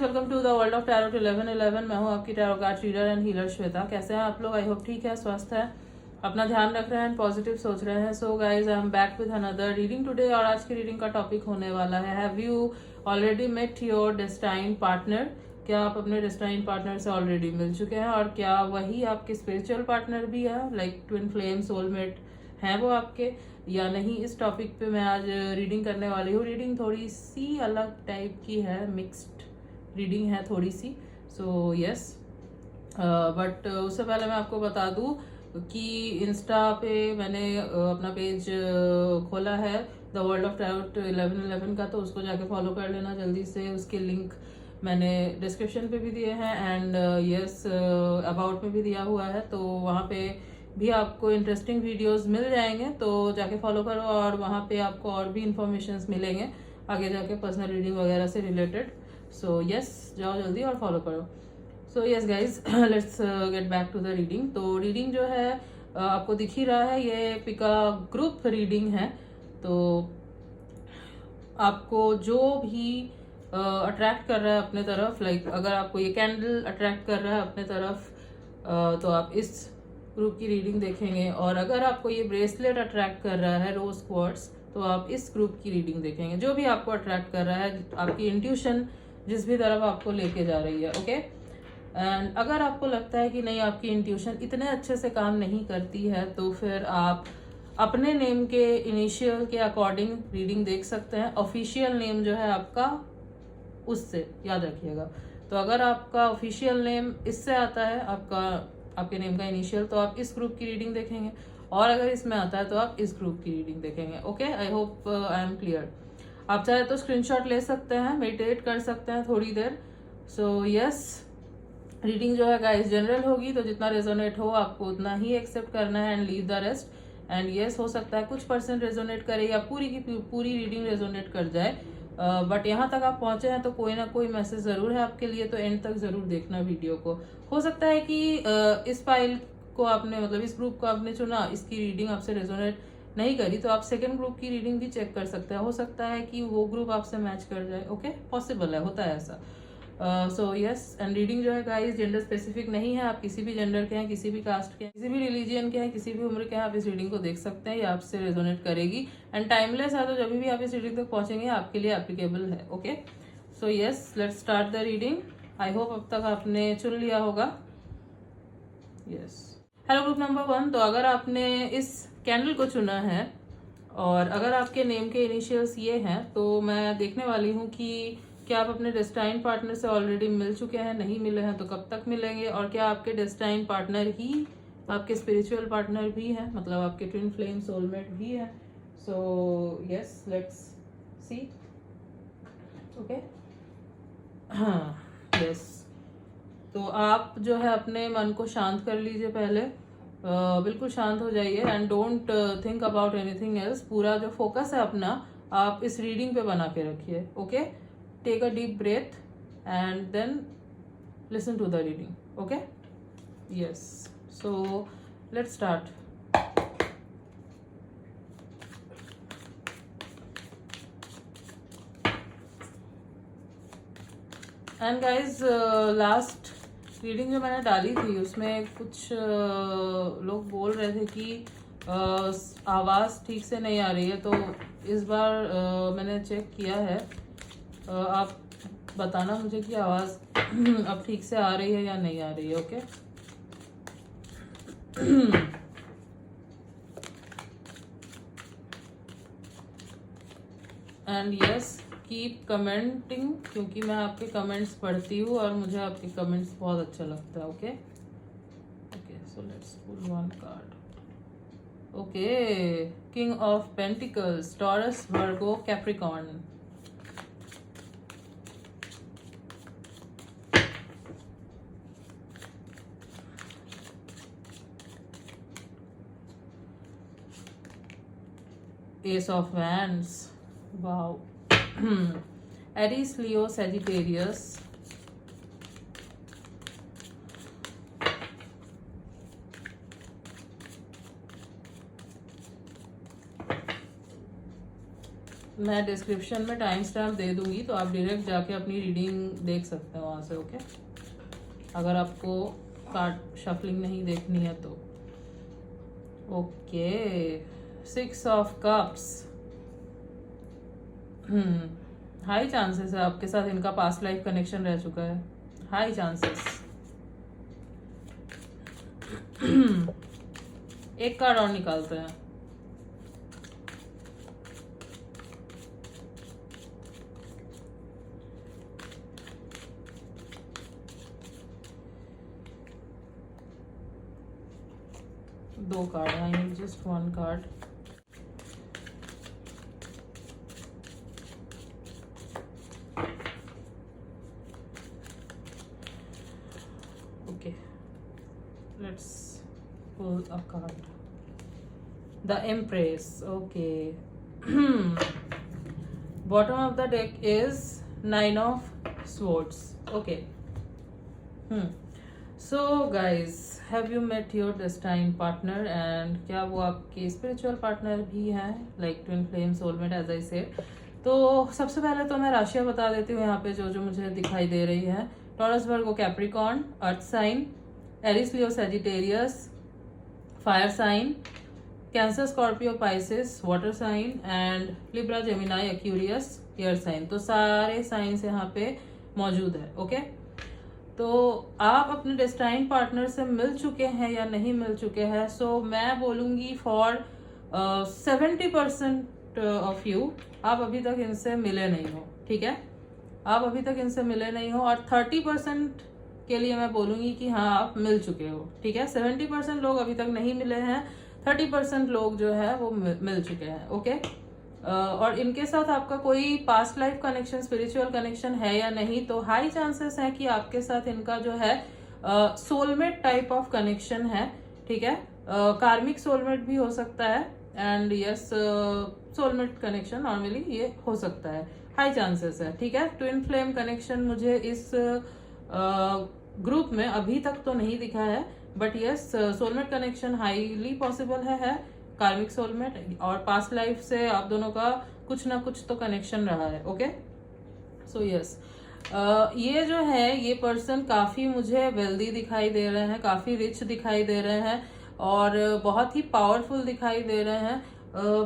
Welcome to the world of tarot 1111। मैं हूँ आपकी tarot card reader and healer Shweta. कैसे हैं आप लोग? आई होप ठीक है, स्वस्थ है, अपना ध्यान रख रहे हैं, पॉजिटिव सोच रहे हैं। So guys, I am back with another reading today. और आज की रीडिंग का टॉपिक होने वाला है, have you already met your destine partner? क्या आप अपने डेस्टाइन पार्टनर से ऑलरेडी मिल चुके हैं? और क्या वही आपके स्पिरिचुअल पार्टनर भी है, लाइक ट्विन फ्लेम, सोलमेट हैं वो आपके या नहीं? इस टॉपिक पे मैं आज रीडिंग करने वाली हूँ। रीडिंग थोड़ी सी अलग टाइप की है, मिक्स्ड रीडिंग है थोड़ी सी। सो यस, बट उससे पहले मैं आपको बता दूं कि इंस्टा पे मैंने अपना पेज खोला है, द वर्ल्ड ऑफ टैरो 1111 का, तो उसको जाके फॉलो कर लेना जल्दी से। उसके लिंक मैंने डिस्क्रिप्शन पे भी दिए हैं एंड यस अबाउट में भी दिया हुआ है, तो वहाँ पे भी आपको इंटरेस्टिंग वीडियोस मिल जाएंगे, तो जाके फॉलो करो। और वहाँ पे आपको और भी इंफॉर्मेशन मिलेंगे आगे जाके पर्सनल रीडिंग वगैरह से रिलेटेड। सो यस, जाओ जल्दी और फॉलो करो। So yes guys, let's get back to the reading. तो रीडिंग जो है आपको दिख ही रहा है, ये पिका ग्रुप रीडिंग है। तो आपको जो भी अट्रैक्ट कर रहा है अपने तरफ, लाइक अगर आपको ये कैंडल अट्रैक्ट कर रहा है अपने तरफ, तो आप इस ग्रुप की रीडिंग देखेंगे। और अगर आपको ये ब्रेसलेट अट्रैक्ट कर रहा है, रोज क्वार्ट्स, तो आप इस ग्रुप की रीडिंग देखेंगे। जो भी आपको अट्रैक्ट कर रहा है, आपकी इंट्यूशन जिस भी तरफ आपको लेके जा रही है, ओके। एंड अगर आपको लगता है कि नहीं, आपकी इंट्यूशन इतने अच्छे से काम नहीं करती है, तो फिर आप अपने नेम के इनिशियल के अकॉर्डिंग रीडिंग देख सकते हैं। ऑफिशियल नेम जो है आपका, उससे याद रखिएगा। तो अगर आपका ऑफिशियल नेम इससे आता है, आपके नेम का इनिशियल, तो आप इस ग्रुप की रीडिंग देखेंगे। और अगर इसमें आता है तो आप इस ग्रुप की रीडिंग देखेंगे। Okay, I hope I am clear. आप चाहे तो स्क्रीनशॉट ले सकते हैं, मेडिटेट कर सकते हैं थोड़ी देर। सो यस, रीडिंग जो है गाइस जनरल होगी, तो जितना रेजोनेट हो आपको उतना ही एक्सेप्ट करना है and leave the rest. And yes, हो सकता है कुछ परसेंट रेजोनेट करे या पूरी की पूरी रीडिंग रेजोनेट कर जाए, बट यहाँ तक आप पहुंचे हैं तो कोई ना कोई मैसेज जरूर है आपके लिए, तो एंड तक जरूर देखना वीडियो को। हो सकता है कि इस फाइल को आपने, मतलब इस ग्रुप को आपने चुना, इसकी रीडिंग आपसे रेजोनेट नहीं करी, तो आप सेकंड ग्रुप की रीडिंग भी चेक कर सकते हैं। हो सकता है कि वो ग्रुप आपसे मैच कर जाए। ओके, पॉसिबल है, होता है ऐसा। सो यस, एंड रीडिंग जो है गाइस जेंडर स्पेसिफिक नहीं है। आप किसी भी जेंडर के हैं, किसी भी कास्ट के हैं, किसी भी रिलीजियन के हैं, किसी भी उम्र के हैं, आप इस रीडिंग को देख सकते हैं। ये आपसे रेजोनेट करेगी एंड टाइमलेस है, तो जब भी आप इस रीडिंग तक पहुंचेंगे आपके लिए एप्लीकेबल है। Okay, so yes, let's start the reading. I hope अब तक आपने चुन लिया होगा। Yes, hello group number 1। तो अगर आपने इस कैंडल को चुना है और अगर आपके नेम के इनिशियल्स ये हैं, तो मैं देखने वाली हूँ कि क्या आप अपने डेस्टाइन पार्टनर से ऑलरेडी मिल चुके हैं? नहीं मिले हैं तो कब तक मिलेंगे? और क्या आपके डेस्टाइन पार्टनर ही आपके स्पिरिचुअल पार्टनर भी हैं, मतलब आपके ट्विन फ्लेम सोलमेट भी है? So yes, let's see. Okay, हाँ, यस। तो आप जो है अपने मन को शांत कर लीजिए पहले, बिल्कुल शांत हो जाइए and don't think about anything else. पूरा जो फोकस है अपना, आप इस रीडिंग पे बना के रखिए। Okay, take a deep breath and then listen to the reading. Okay, yes, so let's start. And guys, last reading जो मैंने डाली थी उसमें कुछ लोग बोल रहे थे कि आवाज़ ठीक से नहीं आ रही है, तो इस बार मैंने चेक किया है। आप बताना मुझे कि आवाज़ अब ठीक से आ रही है या नहीं आ रही है। Okay, and yes, keep commenting, क्योंकि मैं आपके कमेंट्स पढ़ती हूँ और मुझे आपके कमेंट्स बहुत अच्छा लगता है। Okay okay, so let's pull one card. Okay, king of pentacles, Taurus, Virgo, Capricorn. Ace of wands, wow. Aries, Leo, Sagittarius, मैं डिस्क्रिप्शन में टाइम स्टैम्प दे दूंगी, तो आप डायरेक्ट जाके अपनी रीडिंग देख सकते हो वहाँ से। ओके, अगर आपको कार्ड शफलिंग नहीं देखनी है तो। Okay, 6 of cups. High chances है आपके साथ इनका पास्ट लाइफ कनेक्शन रह चुका है, हाई चांसेस। एक कार्ड और निकालते हैं। दो card, I need just one card. Okay, let's pull a card. The Empress. Okay. Bottom of the deck is 9 of Swords. Okay. So guys, have you met your destined partner? And क्या वो आपके spiritual partner भी हैं, like twin flame, soulmate, as I said. तो सबसे पहले तो मैं राशियाँ बता देती हूँ यहाँ पे जो जो मुझे दिखाई दे रही है। Taurus, Virgo, Capricorn, earth sign, Aries, Leo, Sagittarius, fire sign, Cancer, Scorpio, Pisces, water sign, and Libra, Gemini, Aquarius, air sign. तो सारे साइंस यहाँ पे मौजूद है। ओके, तो आप अपने डेस्टाइन पार्टनर से मिल चुके हैं या नहीं मिल चुके हैं? सो मैं बोलूँगी फॉर 70% ऑफ यू, आप अभी तक इनसे मिले नहीं हो। ठीक है, आप अभी तक इनसे मिले नहीं हो। और 30% के लिए मैं बोलूँगी कि हाँ आप मिल चुके हो। ठीक है, 70% लोग अभी तक नहीं मिले हैं, 30% लोग जो है वो मिल चुके हैं। ओके, और इनके साथ आपका कोई past life connection, spiritual connection है या नहीं, तो हाई चांसेस है कि आपके साथ इनका जो है सोलमेट टाइप ऑफ कनेक्शन है। ठीक है, कार्मिक सोलमेट भी हो सकता है, and yes soulmate connection normally ये हो सकता है, हाई चांसेस है। ठीक है, ट्विन फ्लेम कनेक्शन मुझे इस ग्रुप में अभी तक तो नहीं दिखा है, but yes soulmate connection highly possible है कार्मिक सोलमेट, और पास्ट लाइफ से आप दोनों का कुछ ना कुछ तो कनेक्शन रहा है। ओके, सो यस ये जो है, ये पर्सन काफ़ी मुझे वेल्दी दिखाई दे रहे हैं, काफ़ी रिच दिखाई दे रहे हैं, और बहुत ही पावरफुल दिखाई दे रहे हैं,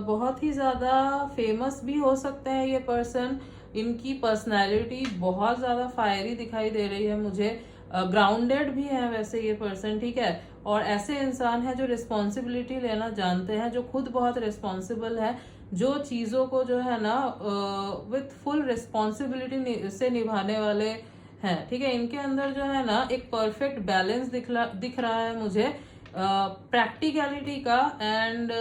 बहुत ही ज़्यादा फेमस भी हो सकते हैं ये पर्सन। इनकी पर्सनैलिटी बहुत ज़्यादा फायरी दिखाई दे रही है मुझे, ग्राउंडेड भी है वैसे ये पर्सन। ठीक है, और ऐसे इंसान है जो रिस्पॉन्सिबिलिटी लेना जानते हैं, जो खुद बहुत रिस्पॉन्सिबल है, जो चीज़ों को जो है ना विथ फुल रिस्पॉन्सिबिलिटी से निभाने वाले हैं। ठीक है, इनके अंदर जो है ना एक परफेक्ट बैलेंस दिख रहा है मुझे, प्रैक्टिकलिटी का एंड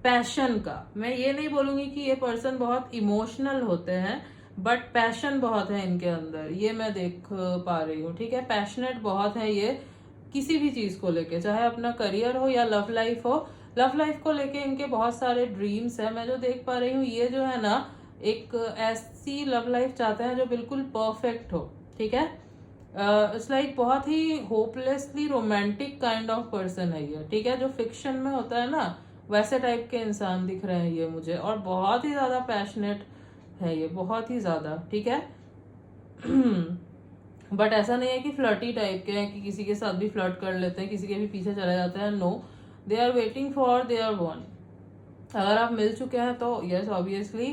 पैशन का। मैं ये नहीं बोलूंगी कि ये पर्सन बहुत इमोशनल होते हैं, बट पैशन बहुत है इनके अंदर, ये मैं देख पा रही हूँ। ठीक है, पैशनेट बहुत है ये किसी भी चीज को लेके, चाहे अपना करियर हो या लव लाइफ हो। लव लाइफ को लेके इनके बहुत सारे ड्रीम्स है, मैं जो देख पा रही हूँ ये जो है ना एक ऐसी लव लाइफ चाहते हैं जो बिल्कुल परफेक्ट हो। ठीक है, इट्स लाइक बहुत ही hopelessly romantic kind of person है ये। ठीक है, जो फिक्शन में होता है ना वैसे टाइप के इंसान दिख रहे हैं ये मुझे, और बहुत ही ज्यादा पैशनेट है ये, बहुत ही ज्यादा। ठीक है, बट ऐसा नहीं है कि फ्लर्टी टाइप के हैं कि किसी के साथ भी फ्लर्ट कर लेते हैं, किसी के भी पीछे चले जाते हैं। No, they are waiting for their one. अगर आप मिल चुके हैं तो यस ऑब्वियसली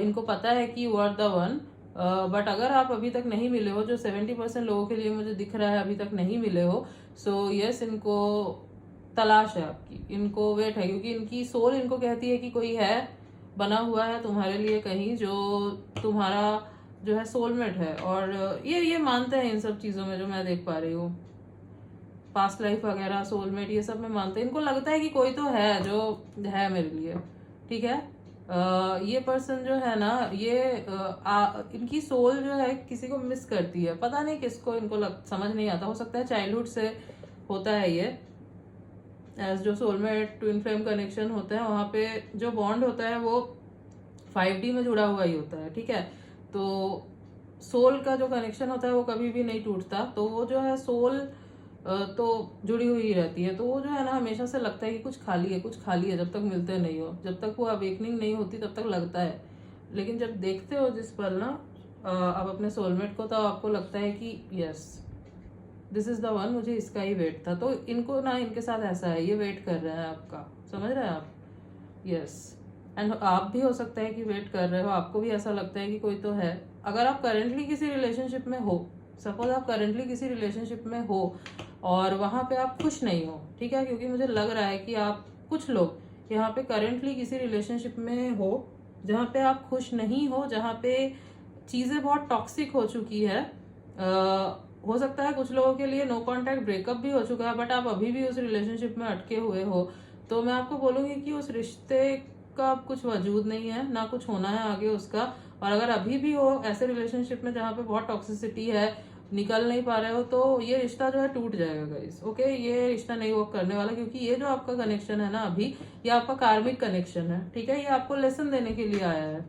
इनको पता है कि you are the one, but अगर आप अभी तक नहीं मिले हो, जो 70% लोगों के लिए मुझे दिख रहा है अभी तक नहीं मिले हो, सो यस इनको तलाश है आपकी, इनको वेट है, क्योंकि इनकी सोल इनको कहती है कि कोई है बना हुआ है तुम्हारे लिए कहीं, जो तुम्हारा जो है सोलमेट है। और ये मानते हैं इन सब चीज़ों में, जो मैं देख पा रही हूँ, पास्ट लाइफ वगैरह, सोलमेट, ये सब में मानते हैं। इनको लगता है कि कोई तो है जो है मेरे लिए। ठीक है, ये पर्सन जो है ना ये इनकी सोल जो है किसी को मिस करती है, पता नहीं किसको, इनको समझ नहीं आता। हो सकता है चाइल्डहुड से होता है ये, एज जो सोलमेट ट्विन फ्लेम कनेक्शन होते हैं वहाँ पे जो बॉन्ड होता है वो 5D में जुड़ा हुआ ही होता है। ठीक है, तो सोल का जो कनेक्शन होता है वो कभी भी नहीं टूटता। तो वो जो है सोल तो जुड़ी हुई रहती है। तो वो जो है ना हमेशा से लगता है कि कुछ खाली है, कुछ खाली है, जब तक मिलते नहीं हो, जब तक वो अवेकनिंग नहीं होती तब तक लगता है। लेकिन जब देखते हो जिस पल ना आप अपने सोलमेट को, तो आपको लगता है कि yes this is the one, मुझे इसका ही वेट था। तो इनको ना, इनके साथ ऐसा है, ये वेट कर रहे हैं आपका, समझ रहे हैं आप? यस। एंड आप भी हो सकता है कि वेट कर रहे हो, आपको भी ऐसा लगता है कि कोई तो है। अगर आप करेंटली किसी रिलेशनशिप में हो, सपोज आप करेंटली किसी रिलेशनशिप में हो और वहां पे आप खुश नहीं हो, ठीक है, क्योंकि मुझे लग रहा है कि आप कुछ लोग यहाँ पे करेंटली किसी रिलेशनशिप में हो जहाँ पे आप खुश नहीं हो, जहाँ पे चीजें बहुत टॉक्सिक हो चुकी है। हो सकता है कुछ लोगों के लिए नो कांटेक्ट ब्रेकअप भी हो चुका है, बट आप अभी भी उस रिलेशनशिप में अटके हुए हो। तो मैं आपको बोलूंगी कि उस रिश्ते का अब कुछ वजूद नहीं है, ना कुछ होना है आगे उसका। और अगर अभी भी हो ऐसे रिलेशनशिप में जहाँ पे बहुत टॉक्सिसिटी है, निकल नहीं पा रहे हो, तो ये रिश्ता जो है टूट जाएगा गाइस। ओके, ये रिश्ता नहीं वर्क करने वाला, क्योंकि ये जो आपका कनेक्शन है ना अभी, ये आपका कार्मिक कनेक्शन है, ठीक है। ये आपको लेसन देने के लिए आया है,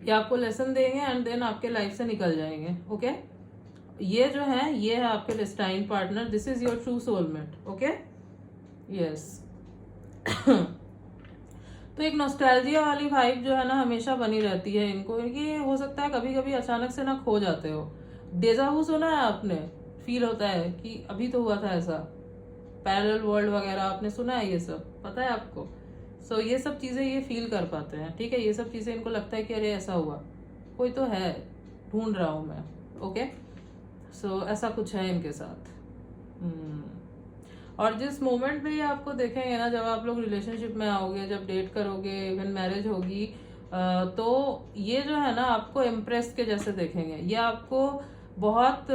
ये आपको लेसन देंगे एंड देन आपके लाइफ से निकल जाएंगे। ओके, ये जो है ये है आपके destined partner, this is your true soulmate. Okay, yes. तो एक नॉस्टैल्जिया वाली वाइब जो है ना हमेशा बनी रहती है इनको, कि हो सकता है कभी कभी अचानक से ना खो जाते हो। डेजा वू सुना है आपने? फील होता है कि अभी तो हुआ था ऐसा, पैरेलल वर्ल्ड वगैरह आपने सुना है, ये सब पता है आपको? सो ये सब चीजें ये फील कर पाते हैं, ठीक है। ये सब चीजें इनको लगता है कि अरे ऐसा हुआ, कोई तो है, ढूंढ रहा हूं मैं। ओके, सो ऐसा कुछ है इनके साथ। और जिस मोमेंट पे ये आपको देखेंगे ना, जब आप लोग रिलेशनशिप में आओगे, जब डेट करोगे, इवन मैरिज होगी, तो ये जो है ना आपको इम्प्रेस के जैसे देखेंगे। ये आपको बहुत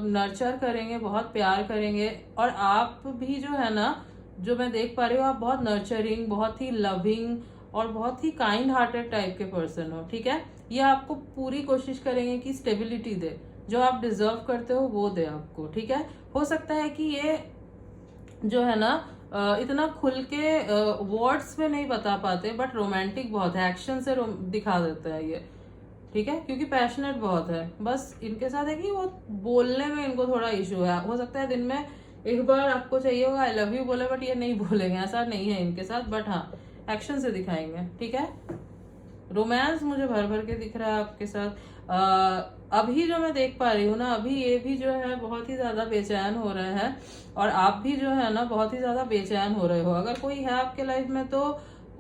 नर्चर करेंगे, बहुत प्यार करेंगे। और आप भी जो है ना, जो मैं देख पा रही हूँ, आप बहुत नर्चरिंग, बहुत ही लविंग और बहुत ही काइंड हार्टेड टाइप के पर्सन हो, ठीक है। ये आपको पूरी कोशिश करेंगे कि स्टेबिलिटी दे, जो आप डिजर्व करते हो वो दे आपको, ठीक है। हो सकता है कि ये जो है ना इतना खुल के वर्ड्स में नहीं बता पाते, बट रोमांटिक बहुत है, एक्शन से दिखा देता है ये, ठीक है, क्योंकि पैशनेट बहुत है। बस इनके साथ है कि वो बोलने में इनको थोड़ा इशू है। हो सकता है दिन में एक बार आपको चाहिए होगा आई लव यू बोले, बट ये नहीं बोलेंगे, ऐसा नहीं है इनके साथ, बट हाँ एक्शन से दिखाएंगे, ठीक है। रोमांस मुझे भर भर के दिख रहा है आपके साथ। अभी जो मैं देख पा रही हूँ ना, अभी ये भी जो है बहुत ही ज्यादा बेचैन हो रहे हैं, और आप भी जो है ना बहुत ही ज्यादा बेचैन हो रहे हो। अगर कोई है आपके लाइफ में, तो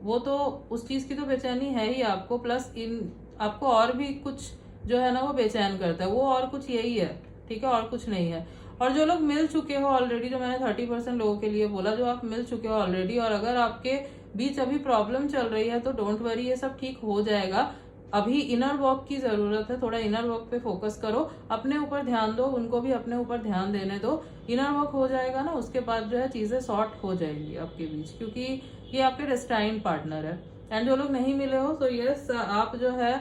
वो तो उस चीज की तो बेचैनी है ही आपको, प्लस इन आपको और भी कुछ जो है ना वो बेचैन करता है, वो और कुछ यही है, ठीक है, और कुछ नहीं है। और जो लोग मिल चुके हो ऑलरेडी, जो मैंने 30% लोगों के लिए बोला, जो आप मिल चुके हो ऑलरेडी, और अगर आपके बीच अभी प्रॉब्लम चल रही है, तो डोंट वरी, ये सब ठीक हो जाएगा। अभी इनर वर्क की जरूरत है, थोड़ा इनर वर्क पे फोकस करो, अपने ऊपर ध्यान दो, उनको भी अपने ऊपर ध्यान देने दो। इनर वर्क हो जाएगा ना, उसके बाद जो है चीजें सॉर्ट हो जाएंगी आपके बीच, क्योंकि ये आपके डेस्टाइन पार्टनर है। एंड जो लोग नहीं मिले हो, तो यस आप जो है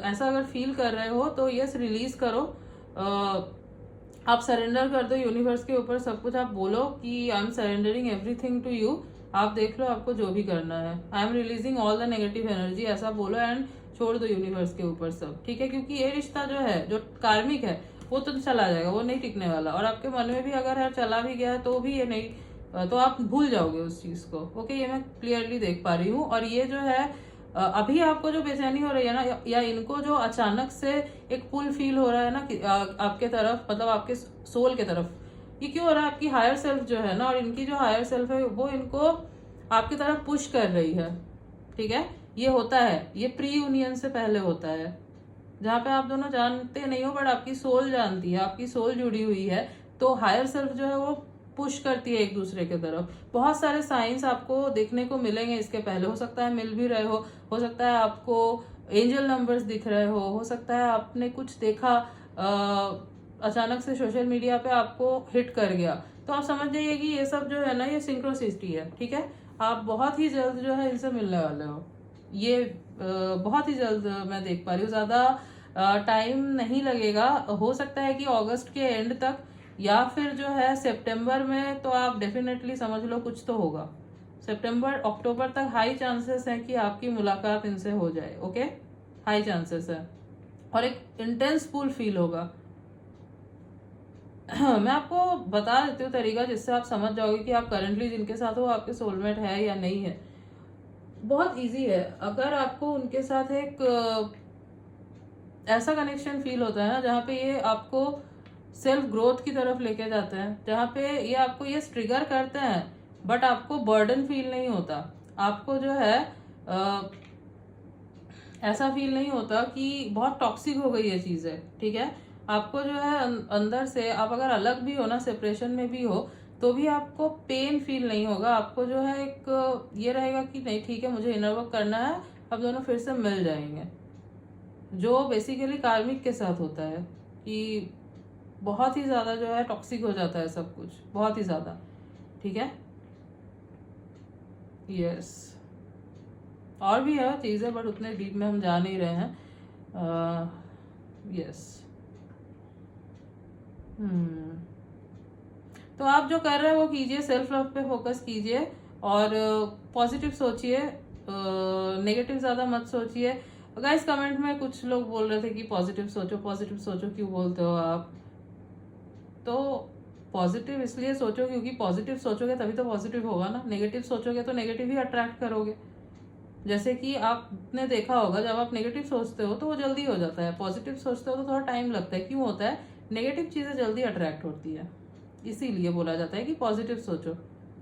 ऐसा अगर फील कर रहे हो, तो यस रिलीज करो, आप सरेंडर कर दो यूनिवर्स के ऊपर सब कुछ। आप बोलो कि I am surrendering everything to you, आप देख लो आपको जो भी करना है। I am releasing all the negative energy, ऐसा बोलो एंड छोड़ दो यूनिवर्स के ऊपर सब, ठीक है। क्योंकि ये रिश्ता जो है, जो कार्मिक है, वो तो चला जाएगा, वो नहीं टिकने वाला। और आपके मन में भी अगर है चला भी गया तो भी ये नहीं, तो आप भूल जाओगे उस चीज को। ओके, ये मैं क्लियरली देख पा रही हूँ। और ये जो है अभी आपको जो बेचैनी हो रही है ना, या इनको जो अचानक से एक पुल फील हो रहा है ना कि आपके तरफ, मतलब आपके सोल के तरफ, ये क्यों हो रहा है? आपकी हायर सेल्फ जो है ना, और इनकी जो हायर सेल्फ है, वो इनको आपकी तरफ पुश कर रही है, ठीक है। ये होता है, ये प्री यूनियन से पहले होता है, जहाँ पे आप दोनों जानते नहीं हो, बट आपकी सोल जानती है, आपकी सोल जुड़ी हुई है। तो हायर सेल्फ जो है वो पुश करती है एक दूसरे के तरफ। बहुत सारे साइंस आपको देखने को मिलेंगे इसके पहले, हो सकता है मिल भी रहे हो सकता है आपको एंजल नंबर्स दिख रहे हो सकता है आपने कुछ देखा अचानक से सोशल मीडिया पे आपको हिट कर गया, तो आप समझ जाइए कि ये सब जो है ना, ये सिंक्रोसिटी है, ठीक है। आप बहुत ही जल्द जो है इनसे मिलने वाले हो, ये बहुत ही जल्द मैं देख पा रही हूँ। ज्यादा टाइम नहीं लगेगा, हो सकता है कि अगस्त के एंड तक, या फिर जो है सितंबर में, तो आप डेफिनेटली समझ लो कुछ तो होगा। सितंबर अक्टूबर तक हाई चांसेस है कि आपकी मुलाकात इनसे हो जाए, ओके, हाई चांसेस है। और एक इंटेंस पुल फील होगा, मैं आपको बता देती हूँ तरीका, जिससे आप समझ जाओगे कि आप करंटली जिनके साथ हो आपके सोलमेट है या नहीं है। बहुत इजी है। अगर आपको उनके साथ एक ऐसा कनेक्शन फील होता है ना जहाँ पे ये आपको सेल्फ ग्रोथ की तरफ लेके जाते हैं, जहाँ पे ये आपको ये ट्रिगर करते हैं, बट आपको बर्डन फील नहीं होता, आपको जो है ऐसा फील नहीं होता कि बहुत टॉक्सिक हो गई ये चीज़ है, ठीक है। आपको जो है अंदर से, आप अगर अलग भी हो ना, सेपरेशन में भी हो, तो भी आपको पेन फील नहीं होगा। आपको जो है एक ये रहेगा कि नहीं ठीक है, मुझे इनर वर्क करना है, अब दोनों फिर से मिल जाएंगे। जो बेसिकली कार्मिक के साथ होता है कि बहुत ही ज़्यादा जो है टॉक्सिक हो जाता है सब कुछ, बहुत ही ज़्यादा, ठीक है। यस, और भी है चीज़ें, बट उतने डीप में हम जा नहीं रहे हैं। यस। तो आप जो कर रहे हैं वो कीजिए, सेल्फ लव पे फोकस कीजिए और पॉजिटिव सोचिए, नेगेटिव ज़्यादा मत सोचिए। गाइस कमेंट में कुछ लोग बोल रहे थे कि पॉजिटिव सोचो, क्यों बोलते हो आप? तो पॉजिटिव इसलिए सोचो क्योंकि पॉजिटिव सोचोगे तभी तो पॉजिटिव होगा ना। नेगेटिव सोचोगे तो नेगेटिव ही अट्रैक्ट करोगे। जैसे कि आपने देखा होगा, जब आप नेगेटिव सोचते हो तो वो जल्दी हो जाता है, पॉजिटिव सोचते हो तो थोड़ा टाइम लगता है। क्यों होता है? नेगेटिव चीज़ें जल्दी अट्रैक्ट होती है, इसीलिए बोला जाता है कि पॉजिटिव सोचो।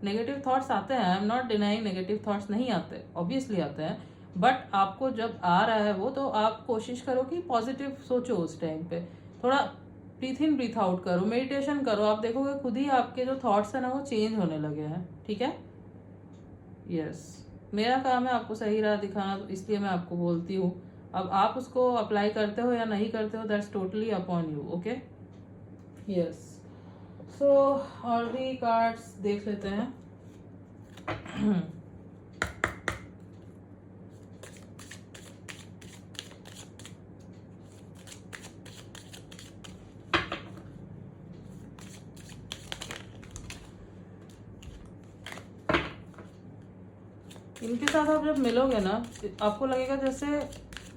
नेगेटिव थॉट्स आते हैं, I am not denying negative thoughts नहीं आते, ऑब्वियसली आते हैं, बट आपको जब आ रहा है वो, तो आप कोशिश करो कि पॉजिटिव सोचो। उस टाइम पे थोड़ा ब्रीथ इन ब्रीथ आउट करो, मेडिटेशन करो, आप देखोगे खुद ही आपके जो थॉट्स है ना वो चेंज होने लगे हैं, ठीक है। यस, मेरा काम है आपको सही राह दिखाना, तो इसलिए मैं आपको बोलती हूँ। अब आप उसको अप्लाई करते हो या नहीं करते हो, that's totally upon you, okay. Yes, so और भी कार्ड्स देख लेते हैं। इनके साथ आप जब मिलोगे ना, आपको लगेगा जैसे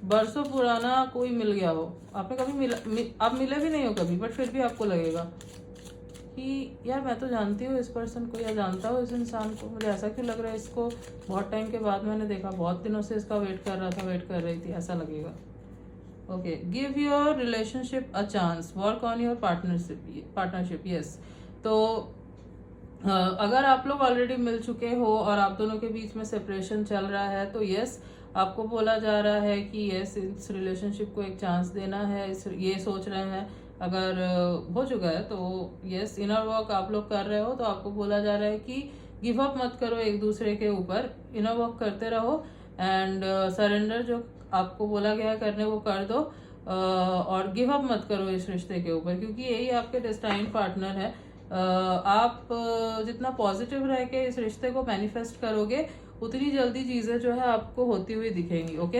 बरसों पुराना कोई मिल गया हो। आपने कभी आप मिले भी नहीं हो कभी, बट फिर भी आपको लगेगा कि यार मैं तो जानती हूँ इस पर्सन को, या जानता हूँ इस इंसान को, मुझे ऐसा क्यों लग रहा है इसको बहुत टाइम के बाद मैंने देखा, बहुत दिनों से इसका वेट कर रहा था, वेट कर रही थी, ऐसा लगेगा। Okay, give your relationship a chance, work on your partnership. Yes, तो अगर आप लोग ऑलरेडी मिल चुके हो और आप दोनों के बीच में सेपरेशन चल रहा है, तो यस, आपको बोला जा रहा है कि यस, इस रिलेशनशिप को एक चांस देना है, ये सोच रहे हैं। अगर हो चुका है तो यस, इनर वर्क आप लोग कर रहे हो, तो आपको बोला जा रहा है कि गिव अप मत करो एक दूसरे के ऊपर, इनर वर्क करते रहो एंड सरेंडर जो आपको बोला गया है करने वो कर दो, और गिव अप मत करो इस रिश्ते के ऊपर, क्योंकि यही आपके डेस्टाइन्ड पार्टनर है। आप जितना पॉजिटिव रह के इस रिश्ते को मैनिफेस्ट करोगे, उतनी जल्दी चीज़ें जो है आपको होती हुई दिखेंगी, ओके।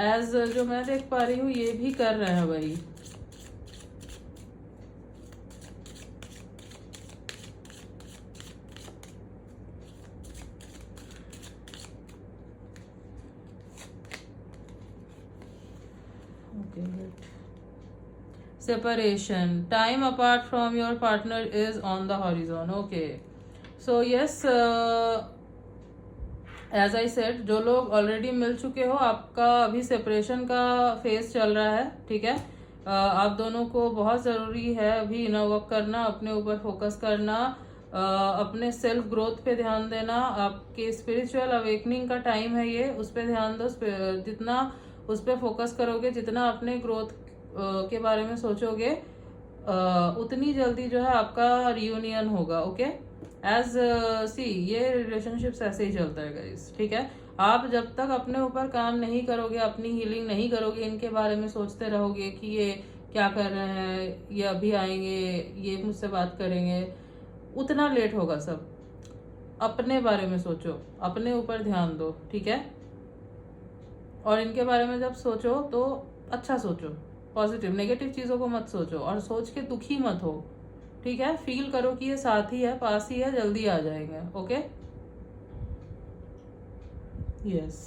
एज जो मैं देख पा रही हूँ ये भी कर रहे हैं वही। Okay, good. separation, time apart from your partner is on the horizon, okay, so yes, as I said, जो लोग ऑलरेडी मिल चुके हो, आपका अभी सेपरेशन का फेज चल रहा है, ठीक है। आप दोनों को बहुत ज़रूरी है अभी इनर वर्क करना, अपने ऊपर फोकस करना, अपने सेल्फ ग्रोथ पे ध्यान देना। आपके स्पिरिचुअल अवेकनिंग का टाइम है ये, उस पर ध्यान दो। जितना उस पर फोकस करोगे, जितना अपने ग्रोथ के बारे में सोचोगे, उतनी जल्दी जो है आपका रियूनियन होगा, ओके। एज सी, ये रिलेशनशिप्स ऐसे ही चलता है गाइस, ठीक है। आप जब तक अपने ऊपर काम नहीं करोगे, अपनी हीलिंग नहीं करोगे, इनके बारे में सोचते रहोगे कि ये क्या कर रहे हैं, ये अभी आएंगे, ये मुझसे बात करेंगे, उतना लेट होगा सब। अपने बारे में सोचो, अपने ऊपर ध्यान दो, ठीक है। और इनके बारे में जब सोचो तो अच्छा सोचो, पॉजिटिव, नेगेटिव चीज़ों को मत सोचो, और सोच के दुखी मत हो, ठीक है। फील करो कि ये साथ ही है, पास ही है, जल्दी आ जाएंगे, ओके। यस,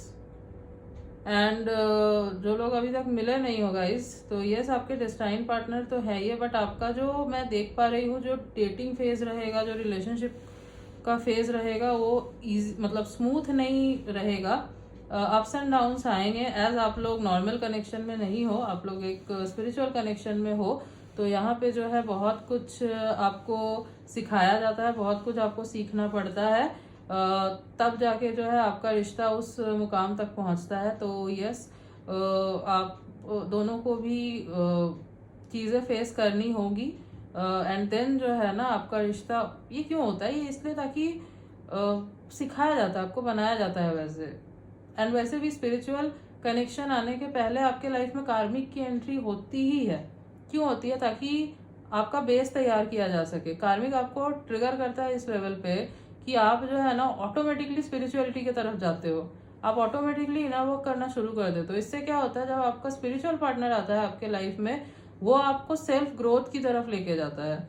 एंड जो लोग अभी तक मिले नहीं हो गाइस, तो यस आपके डेस्टाइन पार्टनर तो है ये, बट आपका जो मैं देख पा रही हूँ जो डेटिंग फेज रहेगा, जो रिलेशनशिप का फेज रहेगा, वो इजी मतलब स्मूथ नहीं रहेगा। अप्स एंड डाउन्स आएंगे। एज आप लोग नॉर्मल कनेक्शन में नहीं हो, आप लोग एक स्पिरिचुअल कनेक्शन में हो, तो यहाँ पे जो है बहुत कुछ आपको सिखाया जाता है, बहुत कुछ आपको सीखना पड़ता है, तब जाके जो है आपका रिश्ता उस मुकाम तक पहुंचता है। तो यस, आप दोनों को भी चीज़ें फेस करनी होगी, एंड देन जो है ना आपका रिश्ता, ये क्यों होता है, ये इसलिए ताकि सिखाया जाता है, आपको बनाया जाता है वैसे। एंड वैसे भी स्पिरिचुअल कनेक्शन आने के पहले आपके लाइफ में कार्मिक की एंट्री होती ही है। क्यों होती है? ताकि आपका बेस तैयार किया जा सके। कार्मिक आपको ट्रिगर करता है इस लेवल पे कि आप जो है ना ऑटोमेटिकली स्पिरिचुअलिटी की तरफ जाते हो, आप ऑटोमेटिकली इनर वर्क करना शुरू कर देते हो। इससे क्या होता है, जब आपका स्पिरिचुअल पार्टनर आता है आपके लाइफ में, वो आपको सेल्फ ग्रोथ की तरफ लेके जाता है।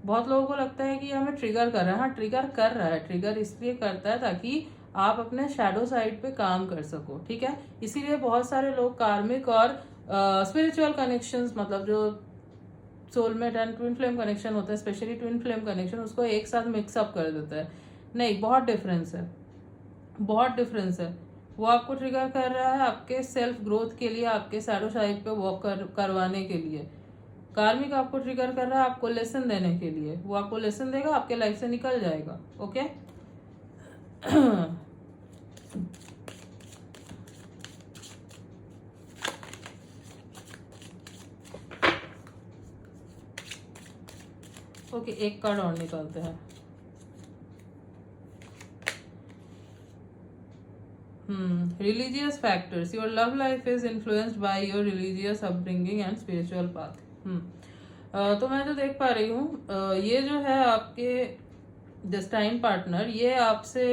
बहुत लोगों को लगता है कि हमें ट्रिगर कर रहा है, हाँ ट्रिगर कर रहा है, ट्रिगर इसलिए करता है ताकि आप अपने शैडो साइड पे काम कर सको, ठीक है। इसीलिए बहुत सारे लोग कार्मिक और स्पिरिचुअल कनेक्शंस, मतलब जो soulmate and twin flame connection होता है, स्पेशली ट्विन फ्लेम कनेक्शन, उसको एक साथ मिक्सअप कर देता है। नहीं, बहुत डिफरेंस है, बहुत डिफरेंस है। वो आपको ट्रिगर कर रहा है आपके सेल्फ ग्रोथ के लिए, आपके शैडो साइड पे वॉक करवाने के लिए। कार्मिक आपको ट्रिगर कर रहा है आपको लेसन देने के लिए, वो आपको लेसन देगा, आपके लाइफ से निकल जाएगा। ओके ओके, एक कार्ड और निकालते हैं। Religious factors. Your love life is influenced by your religious upbringing and spiritual path. तो मैं जो देख पा रही हूँ, ये जो है आपके डेस्टाइन पार्टनर, ये आपसे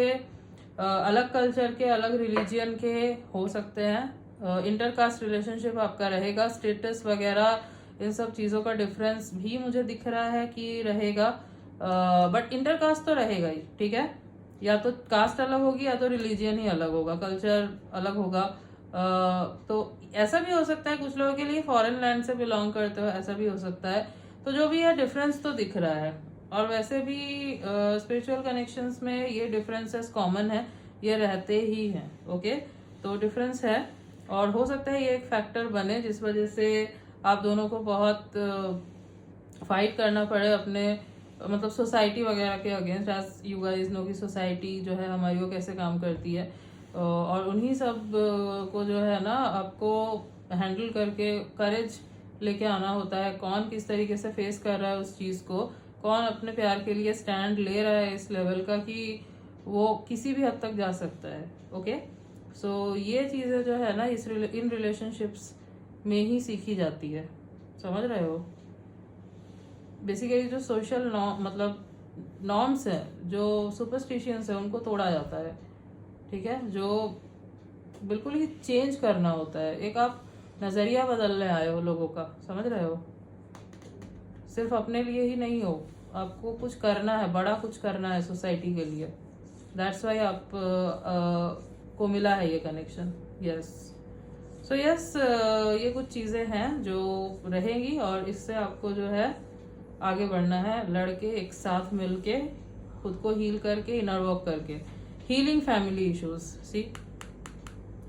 अलग कल्चर के, अलग रिलीजियन के हो सकते हैं। इंटरकास्ट रिलेशनशिप आपका रहेगा, स्टेटस वगैरह इन सब चीज़ों का डिफरेंस भी मुझे दिख रहा है कि रहेगा, बट इंटरकास्ट तो रहेगा ही, ठीक है। या तो कास्ट अलग होगी या तो रिलीजियन ही अलग होगा, कल्चर अलग होगा। तो ऐसा भी हो सकता है कुछ लोगों के लिए फॉरेन लैंड से बिलोंग करते हो, ऐसा भी हो सकता है। तो जो भी है डिफरेंस तो दिख रहा है। और वैसे भी स्पिरिचुअल कनेक्शंस में ये डिफरेंसेस कॉमन है, ये रहते ही हैं। ओके, तो डिफरेंस है, और हो सकता है ये एक फैक्टर बने जिस वजह से आप दोनों को बहुत फाइट करना पड़े अपने मतलब सोसाइटी वगैरह के against. As you guys know कि सोसाइटी जो है हमारी वो कैसे काम करती है, और उन्हीं सब को जो है ना आपको हैंडल करके करेज लेके आना होता है। कौन किस तरीके से फेस कर रहा है उस चीज़ को, कौन अपने प्यार के लिए स्टैंड ले रहा है इस लेवल का कि वो किसी भी हद तक जा सकता है। ओके, सो ये चीज़ें जो है ना इन रिलेशनशिप्स में ही सीखी जाती है, समझ रहे हो। बेसिकली जो सोशल मतलब नॉर्म्स है, जो सुपरस्टिशियंस है, उनको तोड़ा जाता है, ठीक है। जो बिल्कुल ही चेंज करना होता है, एक आप नज़रिया बदलने आए हो लोगों का, समझ रहे हो। सिर्फ अपने लिए ही नहीं हो, आपको कुछ करना है, बड़ा कुछ करना है सोसाइटी के लिए। दैट्स वाई आप को मिला है ये कनेक्शन। यस, सो यस, ये कुछ चीज़ें हैं जो रहेंगी, और इससे आपको जो है आगे बढ़ना है, लड़के एक साथ मिलके खुद को हील करके, इनर वर्क करके। Healing family issues, see,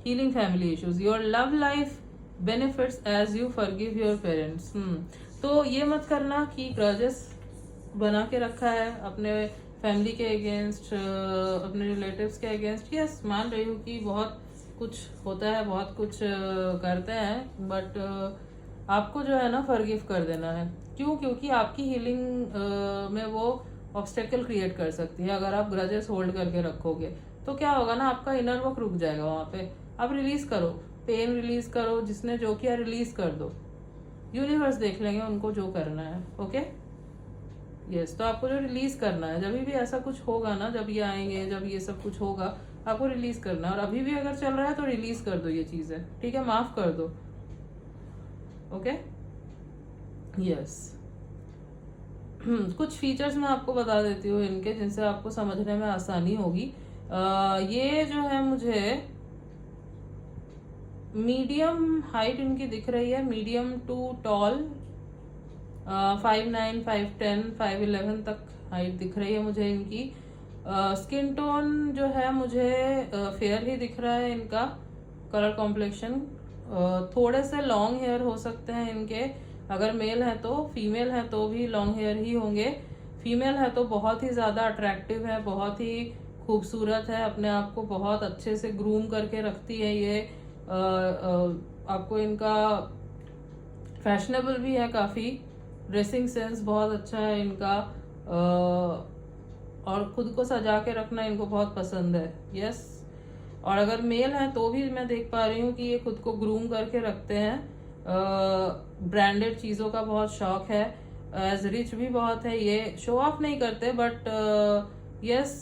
healing family issues. Your love life benefits as you forgive your parents. तो ये मत करना कि ग्रजेस बना के रखा है अपने फैमिली के अगेंस्ट, अपने रिलेटिव्स के अगेंस्ट। यस, मान रही हूँ कि बहुत कुछ होता है, बहुत कुछ करते हैं, बट आपको जो है ना फॉरगिव कर देना है। क्यों? क्योंकि आपकी हीलिंग में वो ऑब्स्टेकल क्रिएट कर सकती है। अगर आप ग्रजेस होल्ड करके रखोगे तो क्या होगा ना, आपका इनर वर्क रुक जाएगा वहाँ पे। आप रिलीज करो, पेन रिलीज करो, जिसने जो किया रिलीज कर दो, यूनिवर्स देख लेंगे उनको जो करना है। ओके, यस, तो आपको जो रिलीज करना है, जब भी ऐसा कुछ होगा ना, जब ये आएंगे, जब ये सब कुछ होगा, आपको रिलीज करना है। और अभी भी अगर चल रहा है तो रिलीज कर दो ये चीजें, ठीक है, माफ कर दो। Okay, yes. कुछ फीचर्स मैं आपको बता देती हूँ इनके, जिनसे आपको समझने में आसानी होगी। ये जो है मुझे मीडियम हाइट इनकी दिख रही है, मीडियम टू टॉल, 5'9", 5'10", 5'11" तक हाइट दिख रही है मुझे इनकी। स्किन टोन जो है मुझे फेयर ही दिख रहा है इनका कलर कॉम्प्लेक्शन। थोड़े से लॉन्ग हेयर हो सकते हैं इनके, अगर मेल है तो, फीमेल है तो भी लॉन्ग हेयर ही होंगे। फीमेल है तो बहुत ही ज़्यादा अट्रैक्टिव है, बहुत ही खूबसूरत है, अपने आप को बहुत अच्छे से ग्रूम करके रखती है ये। आपको इनका फैशनेबल भी है काफ़ी, ड्रेसिंग सेंस बहुत अच्छा है इनका, और खुद को सजा के रखना इनको बहुत पसंद है। यस, और अगर मेल है तो भी मैं देख पा रही हूँ कि ये खुद को ग्रूम करके रखते हैं, ब्रांडेड चीज़ों का बहुत शौक है, एज रिच भी बहुत है, ये शो ऑफ नहीं करते बट यस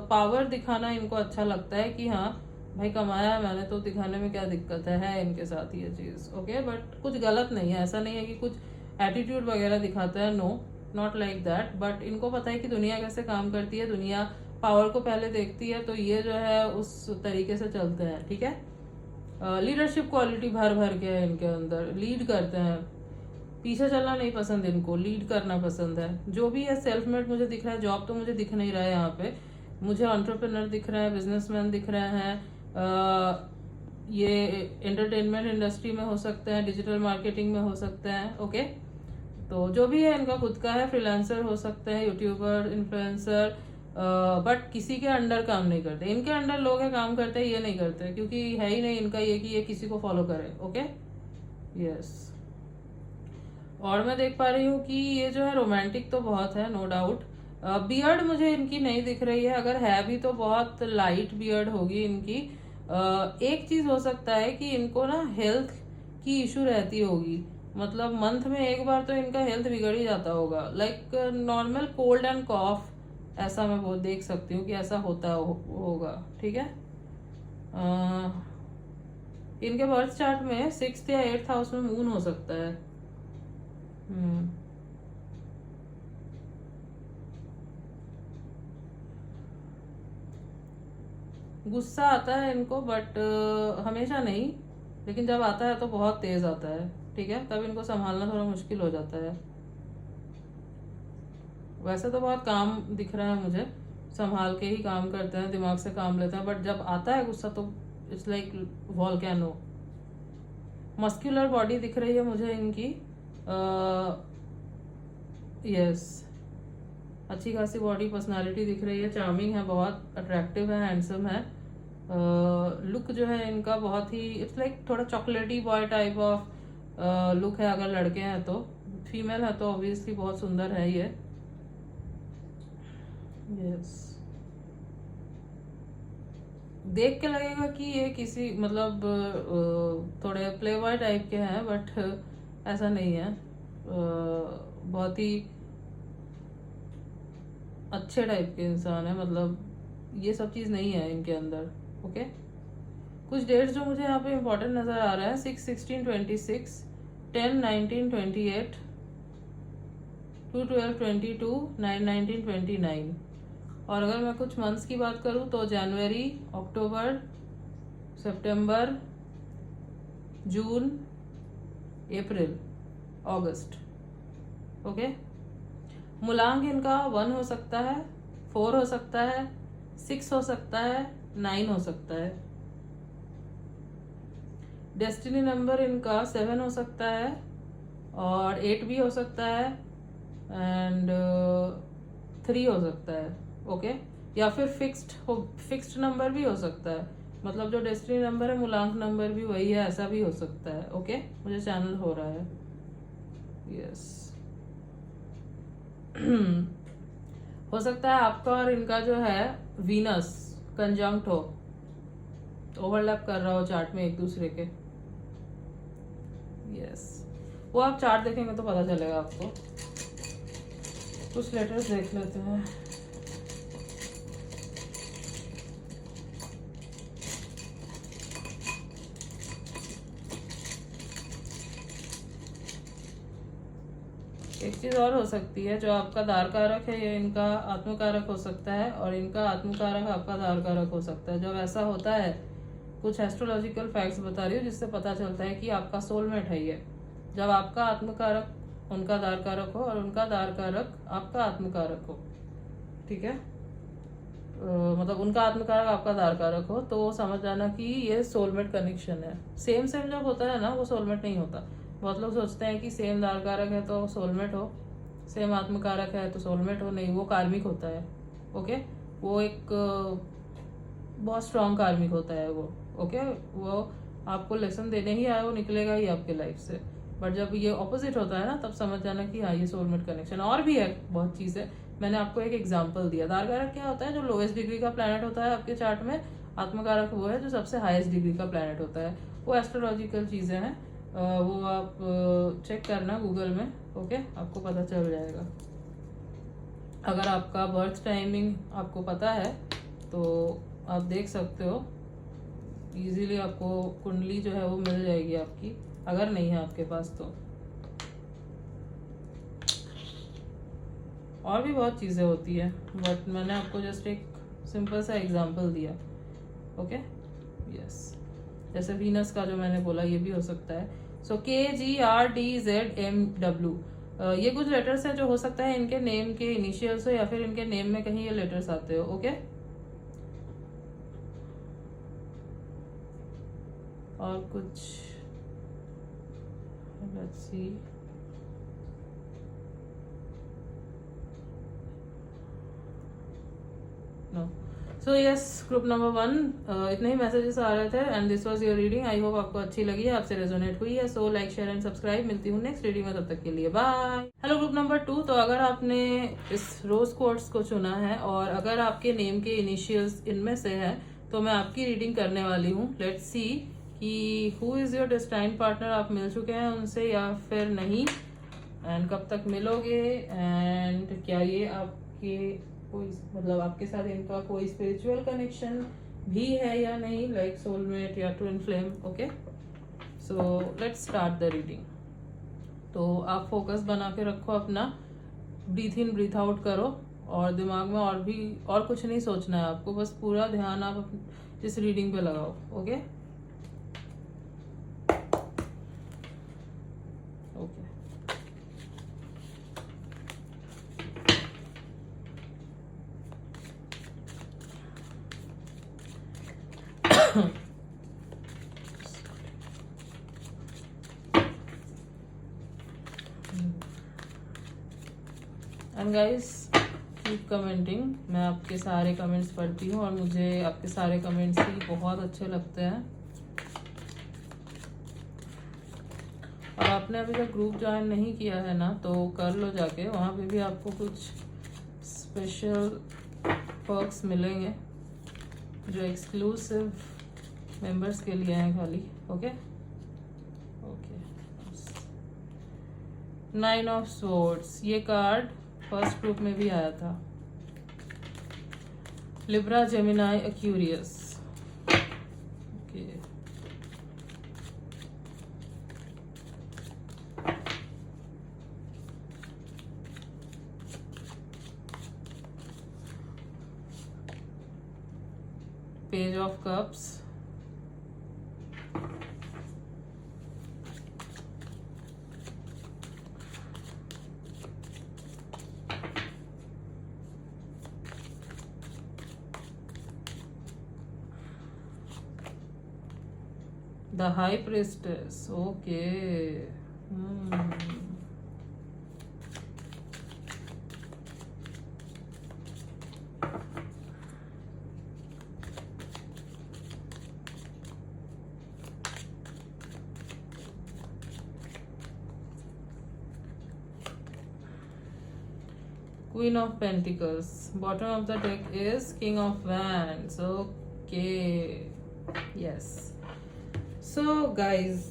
पावर दिखाना इनको अच्छा लगता है कि हाँ भाई कमाया है मैंने तो दिखाने में क्या दिक्कत है इनके साथ ये चीज़। ओके, बट कुछ गलत नहीं है, ऐसा नहीं है कि कुछ एटीट्यूड वगैरह दिखाता है, no not like that, but इनको पता है कि दुनिया कैसे काम करती है, दुनिया पावर को पहले देखती है, तो ये जो है उस तरीके से चलते हैं। ठीक है, लीडरशिप क्वालिटी भर भर के है इनके अंदर, लीड करते हैं, पीछे चलना नहीं पसंद इनको, लीड करना पसंद है। जो भी है सेल्फ मेड मुझे दिख रहा है, जॉब तो मुझे दिख नहीं रहा है यहाँ पे, मुझे एंटरप्रेन्योर दिख रहे हैं, बिजनेसमैन दिख रहे हैं, ये एंटरटेनमेंट इंडस्ट्री में हो सकते हैं, डिजिटल मार्केटिंग में हो सकते हैं। ओके, तो जो भी है इनका खुद का है, फ्रीलांसर हो सकते हैं, यूट्यूबर, इन्फ्लुएंसर, बट किसी के अंडर काम नहीं करते। इनके अंडर लोग हैं काम करते हैं, ये नहीं करते, क्योंकि है ही नहीं इनका ये कि ये किसी को फॉलो करे। ओके, यस, और मैं देख पा रही हूँ कि ये जो है रोमांटिक तो बहुत है, नो डाउट। बियर्ड मुझे इनकी नहीं दिख रही है, अगर है भी तो बहुत लाइट बियर्ड होगी इनकी। एक चीज हो सकता है कि इनको ना हेल्थ की इशू रहती होगी, मतलब मंथ में एक बार तो इनका हेल्थ बिगड़ ही जाता होगा, लाइक नॉर्मल कोल्ड एंड कॉफ, ऐसा मैं वो देख सकती हूँ कि ऐसा होता होगा। ठीक है, इनके बर्थ चार्ट में 6th या 8th हाउस में मून हो सकता है। गुस्सा आता है इनको, बट हमेशा नहीं, लेकिन जब आता है तो बहुत तेज आता है। ठीक है, तब इनको संभालना थोड़ा मुश्किल हो जाता है। वैसे तो बहुत काम दिख रहा है मुझे, संभाल के ही काम करते हैं, दिमाग से काम लेते हैं, बट जब आता है गुस्सा तो it's like volcano. Muscular body दिख रही है मुझे इनकी, यस, अच्छी खासी बॉडी, पर्सनालिटी दिख रही है, चार्मिंग है, बहुत अट्रैक्टिव है, हैंडसम है। लुक जो है इनका बहुत ही इट्स लाइक थोड़ा चॉकलेटी बॉय टाइप ऑफ लुक है, अगर लड़के हैं तो। फीमेल है तो ऑब्वियसली बहुत सुंदर है ये। यस, देख के लगेगा कि ये किसी मतलब थोड़े प्ले बॉय टाइप के हैं, बट ऐसा नहीं है, बहुत ही अच्छे टाइप के इंसान है, मतलब ये सब चीज़ नहीं है इनके अंदर। ओके, कुछ डेट्स जो मुझे यहाँ पे इम्पोर्टेंट नज़र आ रहा है, 6/16/26, 10/19/28, 2/12/22, 9/19/29। और अगर मैं कुछ मंथ्स की बात करूँ तो जनवरी, अक्टूबर, सितंबर, जून, अप्रैल, अगस्त। ओके, मूलांक इनका 1 हो सकता है, 4 हो सकता है, 6 हो सकता है, 9 हो सकता है। डेस्टिनी नंबर इनका 7 हो सकता है, और 8 भी हो सकता है, एंड 3 हो सकता है। ओके, या फिर फिक्स्ड नंबर भी हो सकता है, मतलब जो डेस्टिनी नंबर है मूलांक नंबर भी वही है, ऐसा भी हो सकता है। ओके, मुझे चैनल हो रहा है। यस हो सकता है आपका और इनका जो है वीनस कंजंक्ट हो, ओवरलैप कर रहा हो चार्ट में एक दूसरे के। यस, वो आप चार्ट देखेंगे तो पता चलेगा आपको। कुछ लेटर्स देख लेते हैं। एक चीज और हो सकती है, जो आपका दार कारक है ये इनका आत्मकारक हो सकता है, और इनका आत्मकारक आपका दार कारक हो सकता है। जब ऐसा होता है कुछ एस्ट्रोलॉजिकल फैक्ट्स बता रही हूँ जिससे पता चलता है कि आपका सोलमेट है ये। जब आपका आत्मकारक उनका दार कारक हो और उनका दार कारक आपका आत्मकारक हो, ठीक है, मतलब उनका आत्मकारक आपका दार कारक हो, तो समझ जाना कि ये सोलमेट कनेक्शन है। सेम सेम जब होता है ना वो सोलमेट नहीं होता। बहुत लोग सोचते हैं कि सेम दार कारक है तो सोलमेट हो, सेम आत्मकारक है तो सोलमेट हो, नहीं, वो कार्मिक होता है। ओके, वो एक बहुत स्ट्रॉन्ग कार्मिक होता है वो। ओके, वो आपको लेसन देने ही आया, वो निकलेगा ही आपके लाइफ से। बट जब ये ऑपोजिट होता है ना तब समझ जाना कि हाँ ये सोलमेट कनेक्शन। और भी है बहुत चीज़ें, मैंने आपको एक एग्जांपल दिया। दारकारक क्या होता है? जो लोएस्ट डिग्री का प्लैनेट होता है आपके चार्ट में। आत्मकारक वो है जो सबसे हाईएस्ट डिग्री का प्लैनेट होता है। वो एस्ट्रोलॉजिकल चीज़ें हैं, वो आप चेक करना गूगल में। ओके, आपको पता चल जाएगा। अगर आपका बर्थ टाइमिंग आपको पता है तो आप देख सकते हो इजीली, आपको कुंडली जो है वो मिल जाएगी आपकी, अगर नहीं है आपके पास तो। और भी बहुत चीज़ें होती है, बट मैंने आपको जस्ट एक सिंपल सा एग्जांपल दिया। ओके, यस, जैसे वीनस का जो मैंने बोला ये भी हो सकता है। सो KGRDZMW, ये कुछ लेटर्स हैं जो हो सकता है इनके नेम के इनिशियल्स हो या फिर इनके नेम में कहीं ये लेटर्स आते हो। ओके, और कुछ let's see, no. So yes, group number 1, इतने ही मैसेजेस आ रहे थे and this was your reading. I hope आपको अच्छी लगी है, आपसे रेजोनेट हुई है। So like, share and subscribe. मिलती हूँ नेक्स्ट रीडिंग में, तब तक के लिए बाय। हेलो ग्रुप नंबर 2, तो अगर आपने इस रोज कोर्स को चुना है और अगर आपके नेम के इनिशियल्स इनमें से है तो मैं आपकी रीडिंग करने वाली हूँ। लेट्स सी कि who is your destined partner. आप मिल चुके हैं उनसे या फिर नहीं, एंड कब तक मिलोगे, एंड क्या ये आपके कोई, मतलब आपके साथ इनका कोई स्पिरिचुअल कनेक्शन भी है या नहीं, लाइक सोलमेट या twin flame. Okay, so let's start the reading. तो आप फोकस बना के रखो अपना, ब्रीथ इन ब्रीथ आउट करो और दिमाग में और कुछ नहीं सोचना है आपको, बस पूरा ध्यान आप इस रीडिंग पे लगाओ। Okay, okay, and guys keep commenting. मैं आपके सारे कमेंट्स पढ़ती हूँ और मुझे आपके सारे कमेंट्स ही बहुत अच्छे लगते हैं। और आपने अभी तक ग्रुप ज्वाइन नहीं किया है ना तो कर लो जाके, वहाँ पे भी आपको कुछ स्पेशल पर्क्स मिलेंगे जो एक्सक्लूसिव मेंबर्स के लिए हैं खाली। ओके, ओके, 9 ऑफ स्वॉर्ड्स, ये कार्ड फर्स्ट ग्रुप में भी आया था। Libra, Gemini, Aquarius. Okay, page of cups, the high priestess. Okay, Queen of Pentacles. Bottom of the deck is King of Wands. Okay, yes. So guys,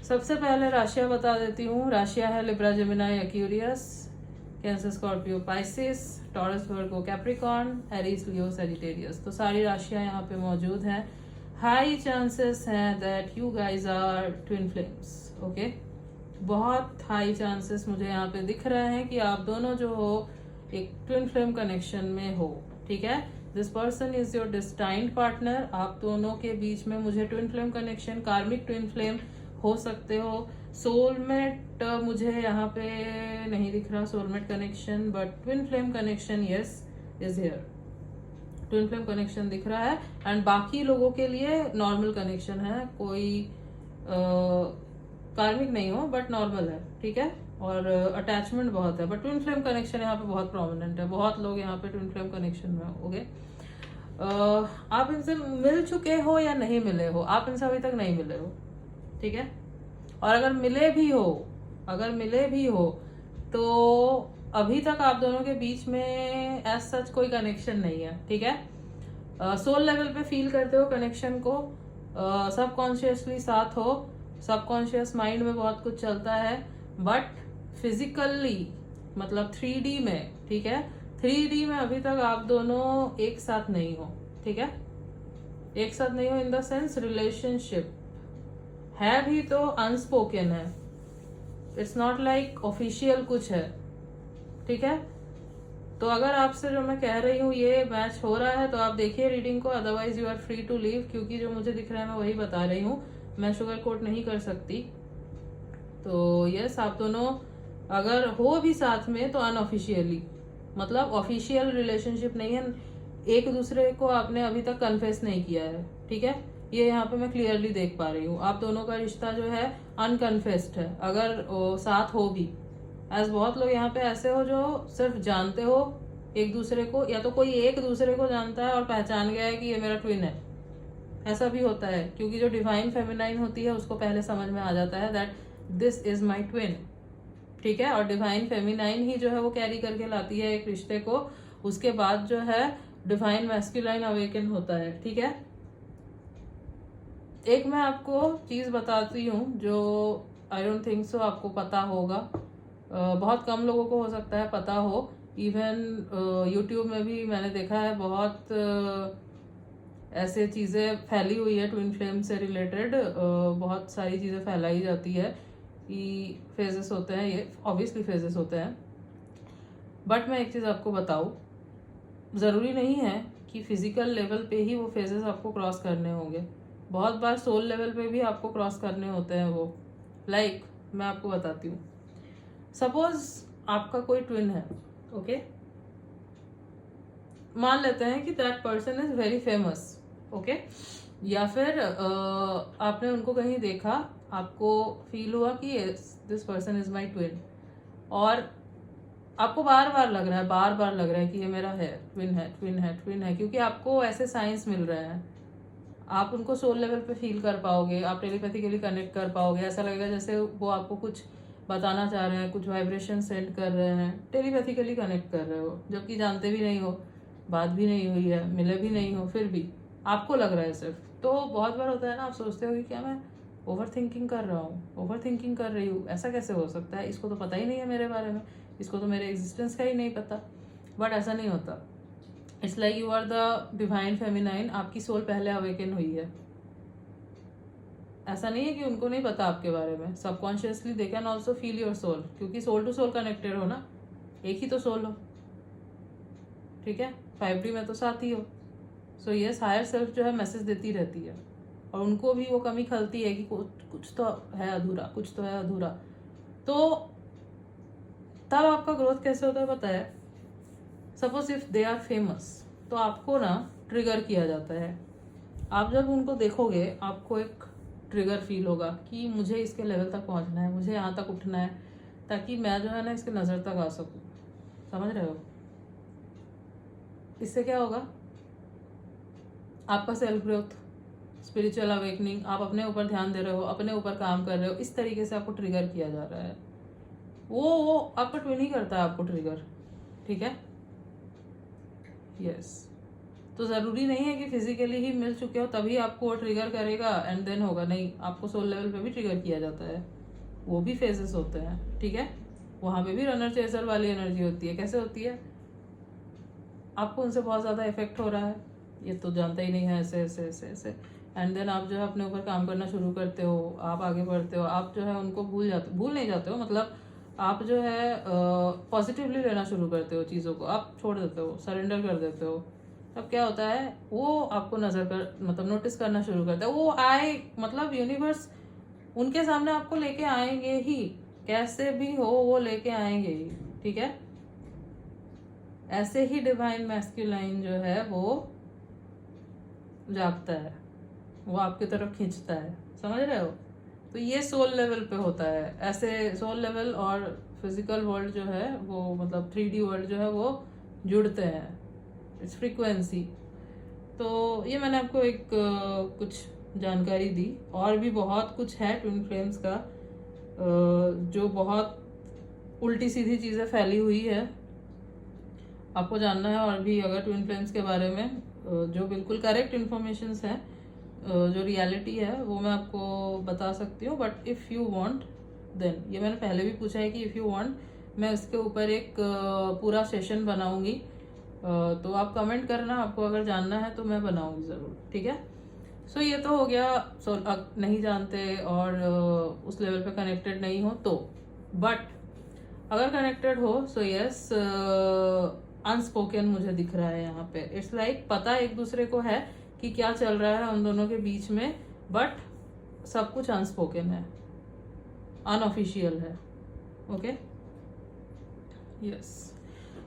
सबसे पहले राशियां बता देती हूँ। राशियां है Libra, Gemini, Aquarius, Cancer, Scorpio, Pisces, Taurus, Virgo, Capricorn, Aries, Leo, Sagittarius. तो सारी राशियां यहाँ पे मौजूद हैं। हाई चांसेस हैं that you guys are twin flames. Okay, बहुत हाई चांसेस मुझे यहाँ पे दिख रहे हैं कि आप दोनों जो हो एक ट्विन फ्लेम कनेक्शन में हो। ठीक है, this person is your destined partner. आप दोनों के बीच में मुझे ट्विन फ्लेम कनेक्शन, कार्मिक ट्विन फ्लेम हो सकते हो। सोलमेट मुझे यहाँ पे नहीं दिख रहा soulmate connection, but twin flame connection yes is here. Twin flame connection दिख रहा है। एंड बाकी लोगों के लिए नॉर्मल कनेक्शन है, कोई कार्मिक नहीं हो बट नॉर्मल है, ठीक है। और अटैचमेंट बहुत है, बट ट्विन फ्लेम कनेक्शन यहाँ पे बहुत प्रोमिनेंट है। बहुत लोग यहाँ पे ट्विन फ्लेम कनेक्शन में होगे। आप इनसे मिल चुके हो या नहीं मिले हो, आप इनसे अभी तक नहीं मिले हो, ठीक है। और अगर मिले भी हो तो अभी तक आप दोनों के बीच में एज सच कोई कनेक्शन नहीं है, ठीक है। सोल लेवल पे फील करते हो कनेक्शन को, सबकॉन्शियसली साथ हो, सबकॉन्शियस माइंड में बहुत कुछ चलता है, बट फिजिकली मतलब 3D में, ठीक है, 3D में अभी तक आप दोनों एक साथ नहीं हो, ठीक है। एक साथ नहीं हो इन द सेंस रिलेशनशिप है भी तो अनस्पोकन है, इट्स नॉट लाइक ऑफिशियल कुछ है, ठीक है। तो अगर आपसे जो मैं कह रही हूँ ये मैच हो रहा है तो आप देखिए रीडिंग को, otherwise you are free to leave, क्योंकि जो मुझे दिख रहा है मैं वही बता रही हूँ, मैं शुगर कोट नहीं कर सकती। तो यस, आप दोनों अगर हो भी साथ में तो अनऑफिशियली, मतलब ऑफिशियल रिलेशनशिप नहीं है, एक दूसरे को आपने अभी तक कन्फेस नहीं किया है, ठीक है। ये यहाँ पे मैं क्लियरली देख पा रही हूँ, आप दोनों का रिश्ता जो है अनकन्फेस्ड है, अगर साथ हो भी। एज बहुत लोग यहाँ पे ऐसे हो जो सिर्फ जानते हो एक दूसरे को, या तो कोई एक दूसरे को जानता है और पहचान गया है कि ये मेरा ट्विन है, ऐसा भी होता है, क्योंकि जो डिवाइन फेमिनाइन होती है उसको पहले समझ में आ जाता है that this is my twin, ठीक है। और डिवाइन फेमिनाइन ही जो है वो कैरी करके लाती है एक रिश्ते को, उसके बाद जो है डिवाइन मैस्कुलाइन अवेकन होता है, ठीक है। एक मैं आपको चीज बताती हूँ जो आई डोंट थिंक सो आपको पता होगा, बहुत कम लोगों को हो सकता है पता हो। इवन यूट्यूब में भी मैंने देखा है बहुत ऐसे चीज़ें फैली हुई है ट्विन फ्लेम से रिलेटेड, बहुत सारी चीज़ें फैलाई जाती है कि फेजेस होते हैं, ये ऑब्वियसली फेजेस होते हैं। बट मैं एक चीज़ आपको बताऊँ, ज़रूरी नहीं है कि फिजिकल लेवल पे ही वो फेजेस आपको क्रॉस करने होंगे, बहुत बार सोल लेवल पे भी आपको क्रॉस करने होते हैं वो। लाइक मैं आपको बताती हूँ, सपोज आपका कोई ट्विन है, ओके, मान लेते हैं कि that person is very famous, okay, या फिर आपने उनको कहीं देखा, आपको फील हुआ कि this person is my twin, और आपको बार बार लग रहा है कि ये मेरा है, ट्विन है, क्योंकि आपको ऐसे साइंस मिल रहे हैं, आप उनको सोल लेवल पे फील कर पाओगे, आप टेलीपैथिकली कनेक्ट कर पाओगे, ऐसा लगेगा जैसे वो आपको कुछ बताना चाह रहे हैं, कुछ वाइब्रेशन सेंड कर रहे हैं, टेलीपैथिकली कनेक्ट कर रहे हो, जबकि जानते भी नहीं हो, बात भी नहीं हुई है, मिले भी नहीं हो, फिर भी आपको लग रहा है सिर्फ। तो बहुत बार होता है ना, आप सोचते हो कि क्या मैं ओवर थिंकिंग कर रहा हूँ, ओवर थिंकिंग कर रही हूँ, ऐसा कैसे हो सकता है, इसको तो पता ही नहीं है मेरे बारे में, इसको तो मेरे एग्जिस्टेंस का ही नहीं पता। बट ऐसा नहीं होता, it's like you are the divine feminine, आपकी सोल पहले अवेकन हुई है। ऐसा नहीं है कि उनको नहीं पता आपके बारे में, subconsciously they can also feel your soul, क्योंकि सोल टू सोल कनेक्टेड हो ना, एक ही तो सोल हो, ठीक है, 5D में तो साथ ही हो। सो यस, हायर सेल्फ जो है मैसेज देती रहती है, और उनको भी वो कमी खलती है कि कुछ तो है अधूरा, तो तब आपका ग्रोथ कैसे होता है पता है। Suppose if they are famous, तो आपको ना ट्रिगर किया जाता है, आप जब उनको देखोगे आपको एक ट्रिगर फील होगा कि मुझे इसके लेवल तक पहुंचना है, मुझे यहाँ तक उठना है, ताकि मैं जो है ना इसके नज़र तक आ सकूं, समझ रहे हो। इससे क्या होगा, आपका सेल्फ ग्रोथ, स्पिरिचुअल अवेकनिंग, आप अपने ऊपर ध्यान दे रहे हो, अपने ऊपर काम कर रहे हो, इस तरीके से आपको ट्रिगर किया जा रहा है। वो आपका ट्विन ही करता है आपको ट्रिगर, ठीक है, यस। तो ज़रूरी नहीं है कि फिजिकली ही मिल चुके हो तभी आपको वो ट्रिगर करेगा एंड देन होगा, नहीं, आपको सोल लेवल पे भी ट्रिगर किया जाता है, वो भी फेजेस होते हैं, ठीक है। वहाँ पे भी रनर चेजर वाली एनर्जी होती है। कैसे होती है, आपको उनसे बहुत ज़्यादा इफेक्ट हो रहा है, ये तो जानता ही नहीं है, ऐसे ऐसे ऐसे ऐसे, एंड देन आप जो है अपने ऊपर काम करना शुरू करते हो, आप आगे बढ़ते हो, आप जो है उनको भूल नहीं जाते हो, मतलब आप जो है पॉजिटिवली लेना शुरू करते हो चीज़ों को, आप छोड़ देते हो, सरेंडर कर देते हो, तब क्या होता है, वो आपको नजर कर मतलब नोटिस करना शुरू करता है। वो आए मतलब यूनिवर्स उनके सामने आपको लेके आएंगे ही, कैसे भी हो वो लेके आएंगे ही, ठीक है। ऐसे ही डिवाइन मैस्कुलाइन जो है वो जागता है, वो आपकी तरफ खींचता है, समझ रहे हो। तो ये सोल लेवल पे होता है। ऐसे सोल लेवल और फिजिकल वर्ल्ड जो है वो मतलब 3D वर्ल्ड जो है वो जुड़ते हैं, इट्स फ्रीक्वेंसी। तो ये मैंने आपको एक कुछ जानकारी दी। और भी बहुत कुछ है ट्विन फ्लेम्स का, जो बहुत उल्टी सीधी चीज़ें फैली हुई है, आपको जानना है। और भी अगर ट्विन फ्लेम्स के बारे में जो बिल्कुल करेक्ट इन्फॉर्मेशंस है, जो रियलिटी है, वो मैं आपको बता सकती हूँ। But if you want then, ये मैंने पहले भी पूछा है कि इफ़ यू वांट मैं इसके ऊपर एक पूरा सेशन बनाऊंगी, तो आप कमेंट करना, आपको अगर जानना है तो मैं बनाऊंगी ज़रूर, ठीक है। सो ये तो हो गया। सो नहीं जानते और उस लेवल पे कनेक्टेड नहीं हो तो, बट अगर कनेक्टेड हो सो यस, अनस्पोकन मुझे दिख रहा है यहाँ पे। इट्स लाइक पता एक दूसरे को है कि क्या चल रहा है उन दोनों के बीच में, बट सब कुछ अनस्पोकन है, अनऑफिशियल है, ओके यस।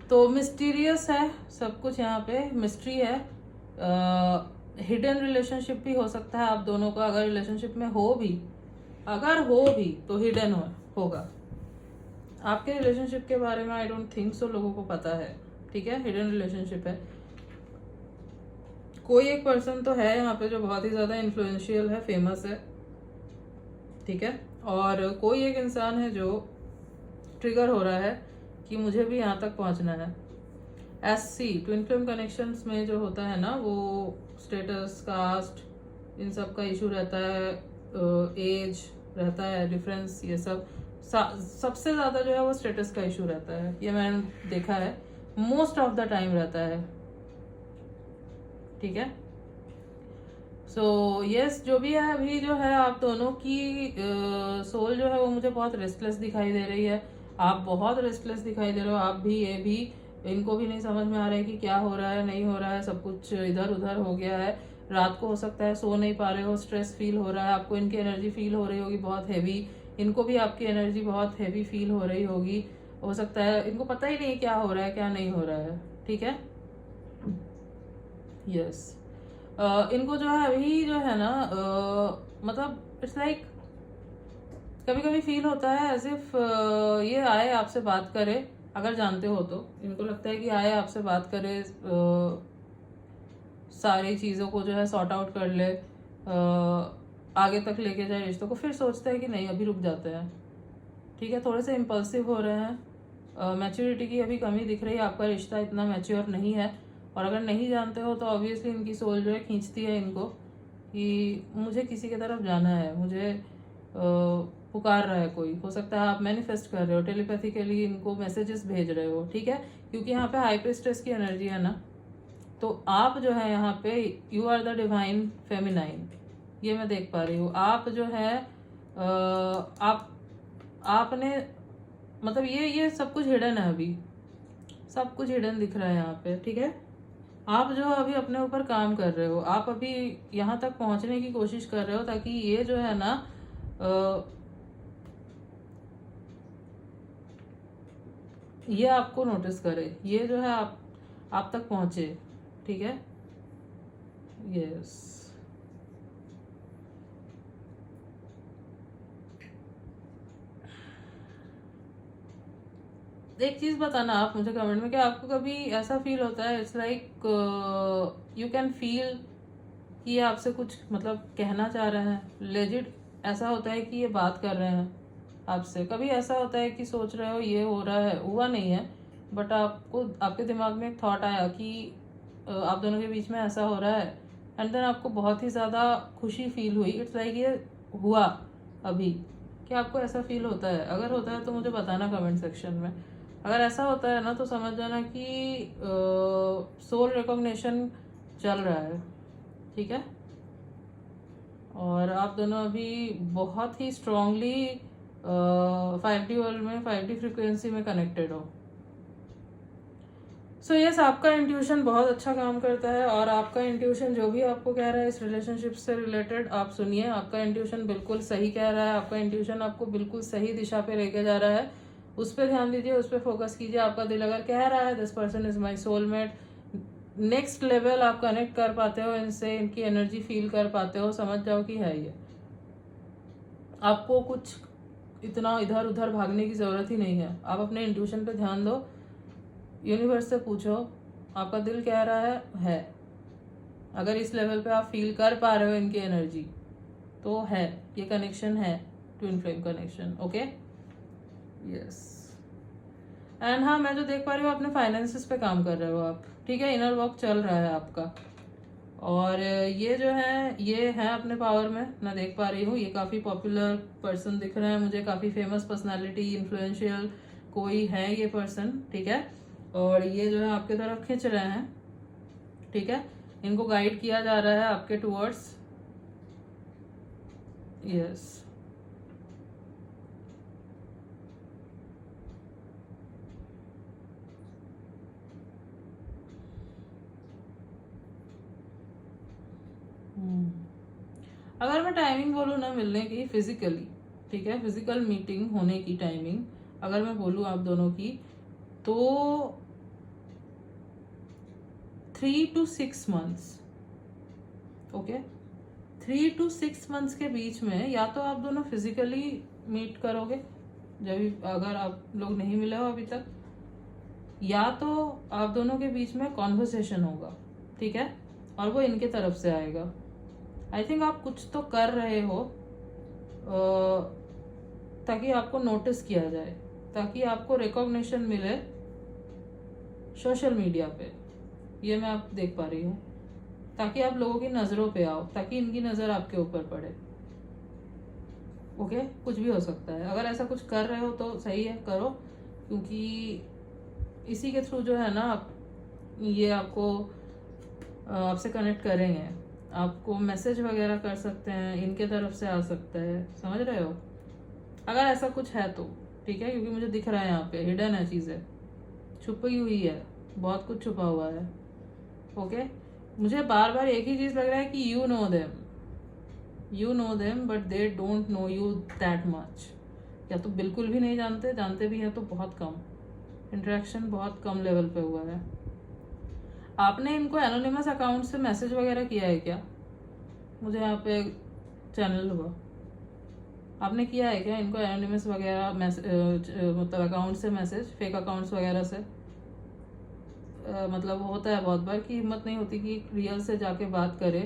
तो मिस्टीरियस है सब कुछ, यहाँ पे मिस्ट्री है। हिडन रिलेशनशिप भी हो सकता है आप दोनों का, अगर रिलेशनशिप में हो भी, अगर हो भी तो हिडन होगा। आपके रिलेशनशिप के बारे में आई डोंट थिंक सो लोगों को पता है, ठीक है। हिडन रिलेशनशिप है। कोई एक पर्सन तो है यहाँ पे जो बहुत ही ज्यादा इन्फ्लुएंशियल है, फेमस है, ठीक है। और कोई एक इंसान है जो ट्रिगर हो रहा है कि मुझे भी यहाँ तक पहुँचना है। SC ट्विन फ्लेम कनेक्शंस में जो होता है ना, वो स्टेटस, कास्ट, इन सब का इशू रहता है, एज रहता है, डिफरेंस, ये सब सबसे ज़्यादा जो है वो स्टेटस का इशू रहता है। ये मैंने देखा है, मोस्ट ऑफ द टाइम रहता है, ठीक है। सो यस, जो भी है अभी जो है आप दोनों की सोल जो है वो मुझे बहुत रेस्टलेस दिखाई दे रही है। आप बहुत रेस्टलेस दिखाई दे रहे हो, आप भी, ये भी, इनको भी नहीं समझ में आ रहा है कि क्या हो रहा है, नहीं हो रहा है, सब कुछ इधर उधर हो गया है। रात को हो सकता है सो नहीं पा रहे हो, स्ट्रेस फील हो रहा है आपको, इनकी एनर्जी फील हो रही होगी बहुत हैवी, इनको भी आपकी एनर्जी बहुत हैवी फील हो रही होगी। हो सकता है इनको पता ही नहीं क्या हो रहा है, क्या नहीं हो रहा है, ठीक है यस। इनको जो है अभी जो है ना, मतलब इट्स लाइक कभी कभी फील होता है एज इफ ये आए आपसे बात करे, अगर जानते हो तो इनको लगता है कि आए आपसे बात करे, सारी चीज़ों को जो है सॉर्ट आउट कर ले, आगे तक लेके जाए रिश्तों को, फिर सोचते हैं कि नहीं अभी रुक जाते हैं, ठीक है। थोड़े से इम्पल्सिव हो रहे हैं, मैच्योरिटी की अभी कमी दिख रही है, आपका रिश्ता इतना मैच्योर नहीं है। और अगर नहीं जानते हो तो ऑब्वियसली इनकी सोल जो है खींचती है इनको कि मुझे किसी की तरफ जाना है, मुझे पुकार रहा है कोई। हो सकता है आप मैनिफेस्ट कर रहे हो, टेलीपैथिकली इनको मैसेजेस भेज रहे हो, ठीक है, क्योंकि यहाँ पे हाई प्रीस्टेस की एनर्जी है ना। तो आप जो है यहाँ पे you are the divine feminine, ये मैं देख पा रही हूँ। आप जो है आपने मतलब ये सब कुछ हिडन है अभी, सब कुछ हिडन दिख रहा है यहाँ पे, ठीक है। आप जो अभी अपने ऊपर काम कर रहे हो, आप अभी यहाँ तक पहुँचने की कोशिश कर रहे हो ताकि ये जो है ना ये आपको नोटिस करे, ये जो है आप तक पहुँचे, ठीक है यस। एक चीज बताना आप मुझे कमेंट में कि आपको कभी ऐसा फील होता है, it's like you can feel कि ये आपसे कुछ मतलब कहना चाह रहे हैं, लेजिट ऐसा होता है कि ये बात कर रहे हैं आपसे। कभी ऐसा होता है कि सोच रहे हो ये हो रहा है, हुआ नहीं है, बट आपको आपके दिमाग में एक थॉट आया कि आप दोनों के बीच में ऐसा हो रहा है, एंड देन आपको बहुत ही ज़्यादा खुशी फील हुई, इट्स लाइक ये हुआ अभी। क्या आपको ऐसा फील होता है? अगर होता है तो मुझे बताना कमेंट सेक्शन में। अगर ऐसा होता है ना तो समझ जाना कि सोल रिकॉग्निशन चल रहा है, ठीक है। और आप दोनों अभी बहुत ही स्ट्रांगली 5D वर्ल्ड में 5D फ्रिक्वेंसी में कनेक्टेड हो, सो यस, आपका इंट्यूशन बहुत अच्छा काम करता है, और आपका इंट्यूशन जो भी आपको कह रहा है इस रिलेशनशिप से रिलेटेड, आप सुनिए, आपका इंट्यूशन बिल्कुल सही कह रहा है, आपका इंट्यूशन आपको बिल्कुल सही दिशा पे लेके जा रहा है। उस पर ध्यान दीजिए, उस पर फोकस कीजिए। आपका दिल अगर कह रहा है this person is my soulmate, next level आप कनेक्ट कर पाते हो इनसे, इनकी एनर्जी फील कर पाते हो, समझ जाओ कि है ये। आपको कुछ इतना इधर उधर भागने की ज़रूरत ही नहीं है। आप अपने इंट्यूशन पे ध्यान दो, यूनिवर्स से पूछो आपका दिल कह रहा है। अगर इस लेवल पे आप फील कर पा रहे हो इनकी एनर्जी, तो है, ये कनेक्शन है, twin flame connection. Okay, yes. And हाँ, मैं जो देख पा रही हूँ अपने फाइनेंसिस पे काम कर रहे हो आप, ठीक है, इनर वर्क चल रहा है आपका। और ये जो है, ये है अपने पावर में, मैं देख पा रही हूँ। ये काफ़ी पॉपुलर पर्सन दिख रहे हैं मुझे, काफ़ी फेमस पर्सनालिटी, इन्फ्लुएंशियल कोई है ये पर्सन, ठीक है। और ये जो है आपके तरफ खिंच रहे हैं, ठीक है, इनको गाइड किया जा रहा है आपके टूवर्ड्स। यस, अगर मैं टाइमिंग बोलूँ ना मिलने की फिजिकली, ठीक है, फिजिकल मीटिंग होने की टाइमिंग अगर मैं बोलूँ आप दोनों की, तो 3 to 6 months, okay, 3 to 6 months के बीच में या तो आप दोनों फिजिकली मीट करोगे, जब अगर आप लोग नहीं मिले हो अभी तक, या तो आप दोनों के बीच में कॉन्वर्सेशन होगा, ठीक है, और वो इनके तरफ से आएगा। आई थिंक आप कुछ तो कर रहे हो ताकि आपको नोटिस किया जाए, ताकि आपको रिकॉग्निशन मिले सोशल मीडिया पे, ये मैं आप देख पा रही हूँ, ताकि आप लोगों की नज़रों पे आओ, ताकि इनकी नज़र आपके ऊपर पड़े। ओके, कुछ भी हो सकता है। अगर ऐसा कुछ कर रहे हो तो सही है, करो, क्योंकि इसी के थ्रू जो है ना ये आपको आपसे कनेक्ट करेंगे, आपको मैसेज वगैरह कर सकते हैं, इनके तरफ से आ सकता है, समझ रहे हो, अगर ऐसा कुछ है तो, ठीक है, क्योंकि मुझे दिख रहा है यहाँ पे हिडन है, चीज़ें छुपी हुई है, बहुत कुछ छुपा हुआ है। ओके, मुझे बार बार एक ही चीज़ लग रहा है कि you know them but they don't know you that much, या तो बिल्कुल भी नहीं जानते, जानते भी हैं तो बहुत कम, इंटरेक्शन बहुत कम लेवल पे हुआ है। आपने इनको एनोनिमस अकाउंट से मैसेज वगैरह किया है क्या? मुझे यहाँ पे चैनल हुआ, आपने किया है क्या इनको एनोनिमस वगैरह मतलब अकाउंट से मैसेज, फेक अकाउंट्स वगैरह से? मतलब होता है बहुत बार कि हिम्मत नहीं होती कि रियल से जाके बात करे,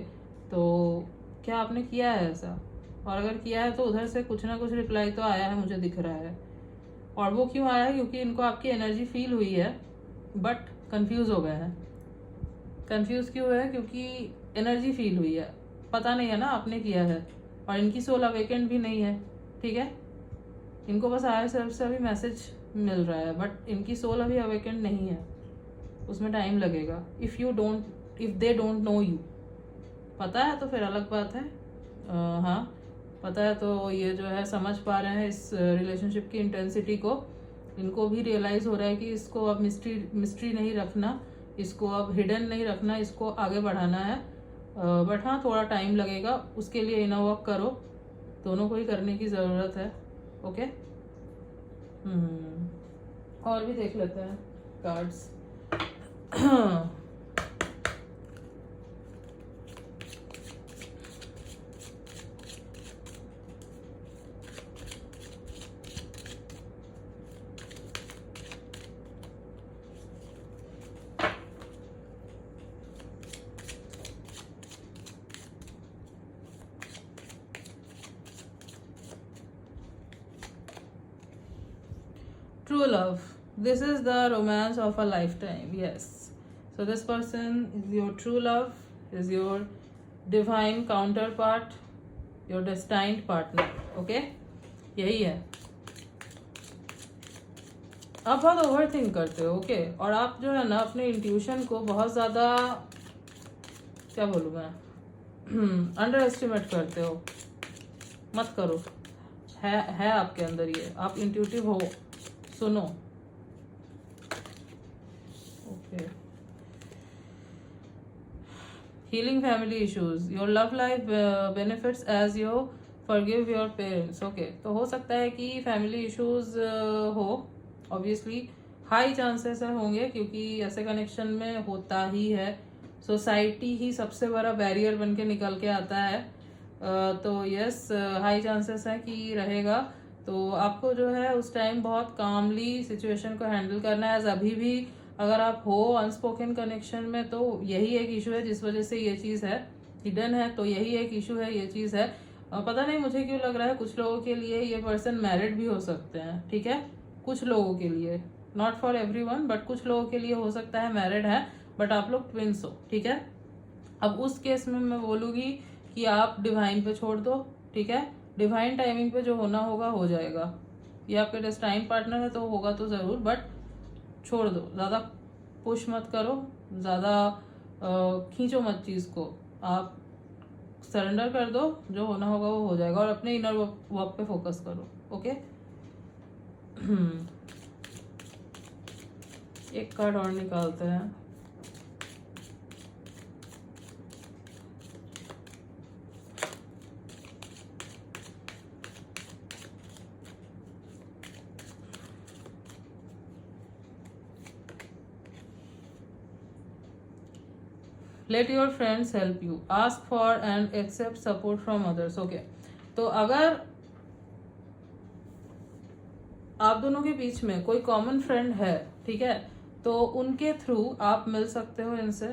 तो क्या आपने किया है ऐसा? और अगर किया है तो उधर से कुछ ना कुछ रिप्लाई तो आया है, मुझे दिख रहा है। और वो क्यों आया है? क्योंकि इनको आपकी एनर्जी फील हुई है, बट कंफ्यूज हो गए हैं। कंफ्यूज क्यों है? क्योंकि एनर्जी फील हुई है, पता नहीं है ना आपने किया है, और इनकी सोल अवेकेंड भी नहीं है, ठीक है, इनको बस आया सिर्फ से अभी मैसेज मिल रहा है, बट इनकी सोल अभी अवेकेंड नहीं है, उसमें टाइम लगेगा। If they don't know you, पता है तो फिर अलग बात है। हाँ, पता है तो ये जो है समझ पा रहे हैं इस रिलेशनशिप की इंटेंसिटी को, इनको भी रियलाइज़ हो रहा है कि इसको अब मिस्ट्री नहीं रखना, इसको अब हिडन नहीं रखना, इसको आगे बढ़ाना है। बट हाँ, थोड़ा टाइम लगेगा, उसके लिए इनर वर्क करो, दोनों को ही करने की ज़रूरत है। ओके, और भी देख लेते हैं cards. True love. This is the romance of a lifetime. Yes. So this person is your true love, is your divine counterpart, your destined partner. Okay? यही है। आप बहुत ओवर थिंक करते हो, ओके, और आप जो है ना अपने इंट्यूशन को बहुत ज़्यादा, क्या बोलूँ मैं, अंडर एस्टिमेट करते हो। मत करो, है आपके अंदर ये, आप इंट्यूटिव हो, सुनो। Okay, okay, healing family issues, your love life benefits as you forgive your parents. Okay, तो हो सकता है कि फैमिली इश्यूज हो, ऑब्वियसली हाई चांसेस है होंगे, क्योंकि ऐसे कनेक्शन में होता ही है। सोसाइटी ही सबसे बड़ा बैरियर बन के निकल के आता है। तो यस, हाई चांसेस है कि रहेगा। तो आपको जो है उस टाइम बहुत कामली सिचुएशन को हैंडल करना है। अभी भी अगर आप हो अनस्पोकन कनेक्शन में, तो यही एक इशू है जिस वजह से ये चीज़ है, हिडन है, तो यही एक इशू है, ये चीज़ है। पता नहीं मुझे क्यों लग रहा है कुछ लोगों के लिए ये पर्सन मैरिड भी हो सकते हैं, ठीक है, कुछ लोगों के लिए, नॉट फॉर एवरीवन, बट कुछ लोगों के लिए हो सकता है मैरिड है, बट आप लोग ट्विंस हो, ठीक है। अब उस केस में मैं बोलूँगी कि आप डिवाइन पे छोड़ दो, ठीक है, डिवाइन टाइमिंग पे जो होना होगा हो जाएगा। ये आपके डेस्टाइन पार्टनर है तो होगा तो ज़रूर, बट छोड़ दो, ज़्यादा पुश मत करो, ज़्यादा खींचो मत चीज़ को, आप सरेंडर कर दो, जो होना होगा वो हो जाएगा, और अपने इनर वर्क पे फोकस करो। ओके, एक कार्ड और निकालते हैं। Let your friends help you, ask for and accept support from others. Okay, तो अगर आप दोनों के बीच में कोई कॉमन फ्रेंड है, ठीक है, तो उनके थ्रू आप मिल सकते हो इनसे।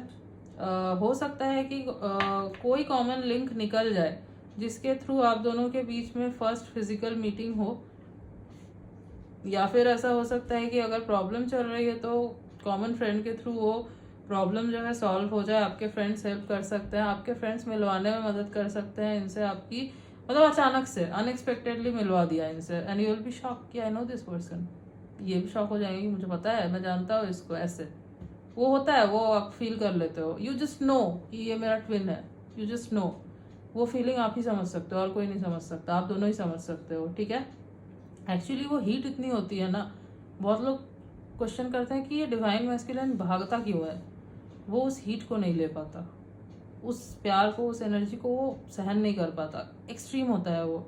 हो सकता है कि कोई कॉमन लिंक निकल जाए जिसके थ्रू आप दोनों के बीच में फर्स्ट फिजिकल मीटिंग हो, या फिर ऐसा हो सकता है कि अगर प्रॉब्लम चल रही है तो कॉमन फ्रेंड के थ्रू वो प्रॉब्लम जो है सॉल्व हो जाए। आपके फ्रेंड्स हेल्प कर सकते हैं, आपके फ्रेंड्स मिलवाने में मदद कर सकते हैं इनसे, आपकी मतलब अचानक से अनएक्सपेक्टेडली मिलवा दिया इनसे, and you will be shock कि आई नो दिस पर्सन। ये भी शॉक हो जाएंगे कि मुझे पता है, मैं जानता हूँ इसको, ऐसे वो होता है, वो आप फील कर लेते हो, यू जस्ट नो कि ये मेरा ट्विन है, यू जस्ट नो। वो फीलिंग आप ही समझ सकते हो और कोई नहीं समझ सकता, आप दोनों ही समझ सकते हो, ठीक है। एक्चुअली वो हीट इतनी होती है ना, बहुत लोग क्वेश्चन करते हैं कि ये डिवाइन मैस्कुलिन भागता क्यों है, वो उस हीट को नहीं ले पाता, उस प्यार को, उस एनर्जी को वो सहन नहीं कर पाता, एक्सट्रीम होता है वो।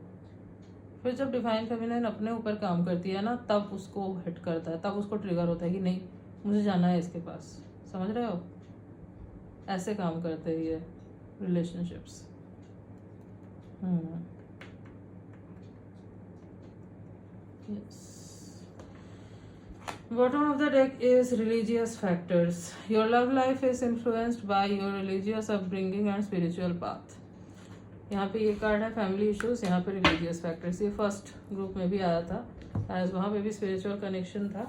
फिर जब डिवाइन फेमिनिन अपने ऊपर काम करती है ना, तब उसको हिट करता है, तब उसको ट्रिगर होता है कि नहीं मुझे जाना है इसके पास, समझ रहे हो, ऐसे काम करते हैं ये relationships. Yes. Bottom of the deck is religious factors. Your love life is influenced by your religious upbringing and spiritual path. यहाँ पे ये कार्ड है फैमिली इश्यूज, यहाँ पे रिलीजियस फैक्टर्स, ये फर्स्ट ग्रुप में भी आया था, एज वहाँ पे भी स्पिरिचुअल कनेक्शन था,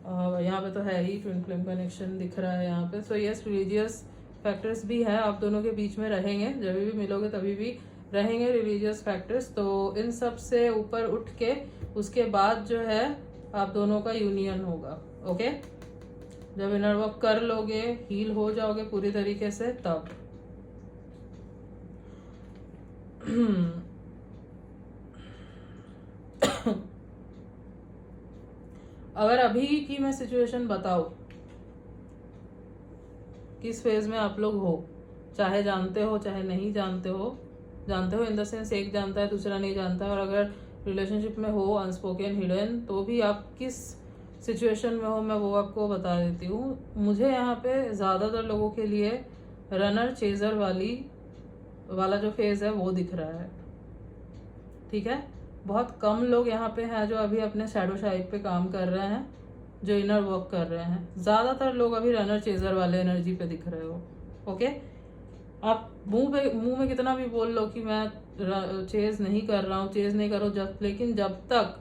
और यहाँ पे तो है ही ट्विन फ्लेम कनेक्शन दिख रहा है यहाँ पे। सो यस, रिलीजियस फैक्टर्स भी है, आप दोनों के बीच में रहेंगे, जब भी मिलोगे तभी भी रहेंगे रिलीजियस फैक्टर्स। तो इन सब से ऊपर उठ के उसके बाद जो है आप दोनों का यूनियन होगा। ओके, जब इनर वर्क कर लोगे, हील हो जाओगे पूरी तरीके से, तब अगर अभी की मैं सिचुएशन बताऊं, किस फेज में आप लोग हो, चाहे जानते हो चाहे नहीं जानते हो, जानते हो इन द सेंस एक जानता है दूसरा नहीं जानता, और अगर रिलेशनशिप में हो अनस्पोकन हिडन, तो भी आप किस सिचुएशन में हो मैं वो आपको बता देती हूँ। मुझे यहाँ पे ज़्यादातर लोगों के लिए रनर चेजर वाला जो फेज है वो दिख रहा है, ठीक है। बहुत कम लोग यहाँ पे हैं जो अभी अपने शैडो साइड पे काम कर रहे हैं, जो इनर वर्क कर रहे हैं, ज़्यादातर लोग अभी रनर चेजर वाले एनर्जी पे दिख रहे हो। ओके, आप मुंह में कितना भी बोल लो कि मैं चेज नहीं कर रहा हूँ, चेज नहीं करो, लेकिन जब तक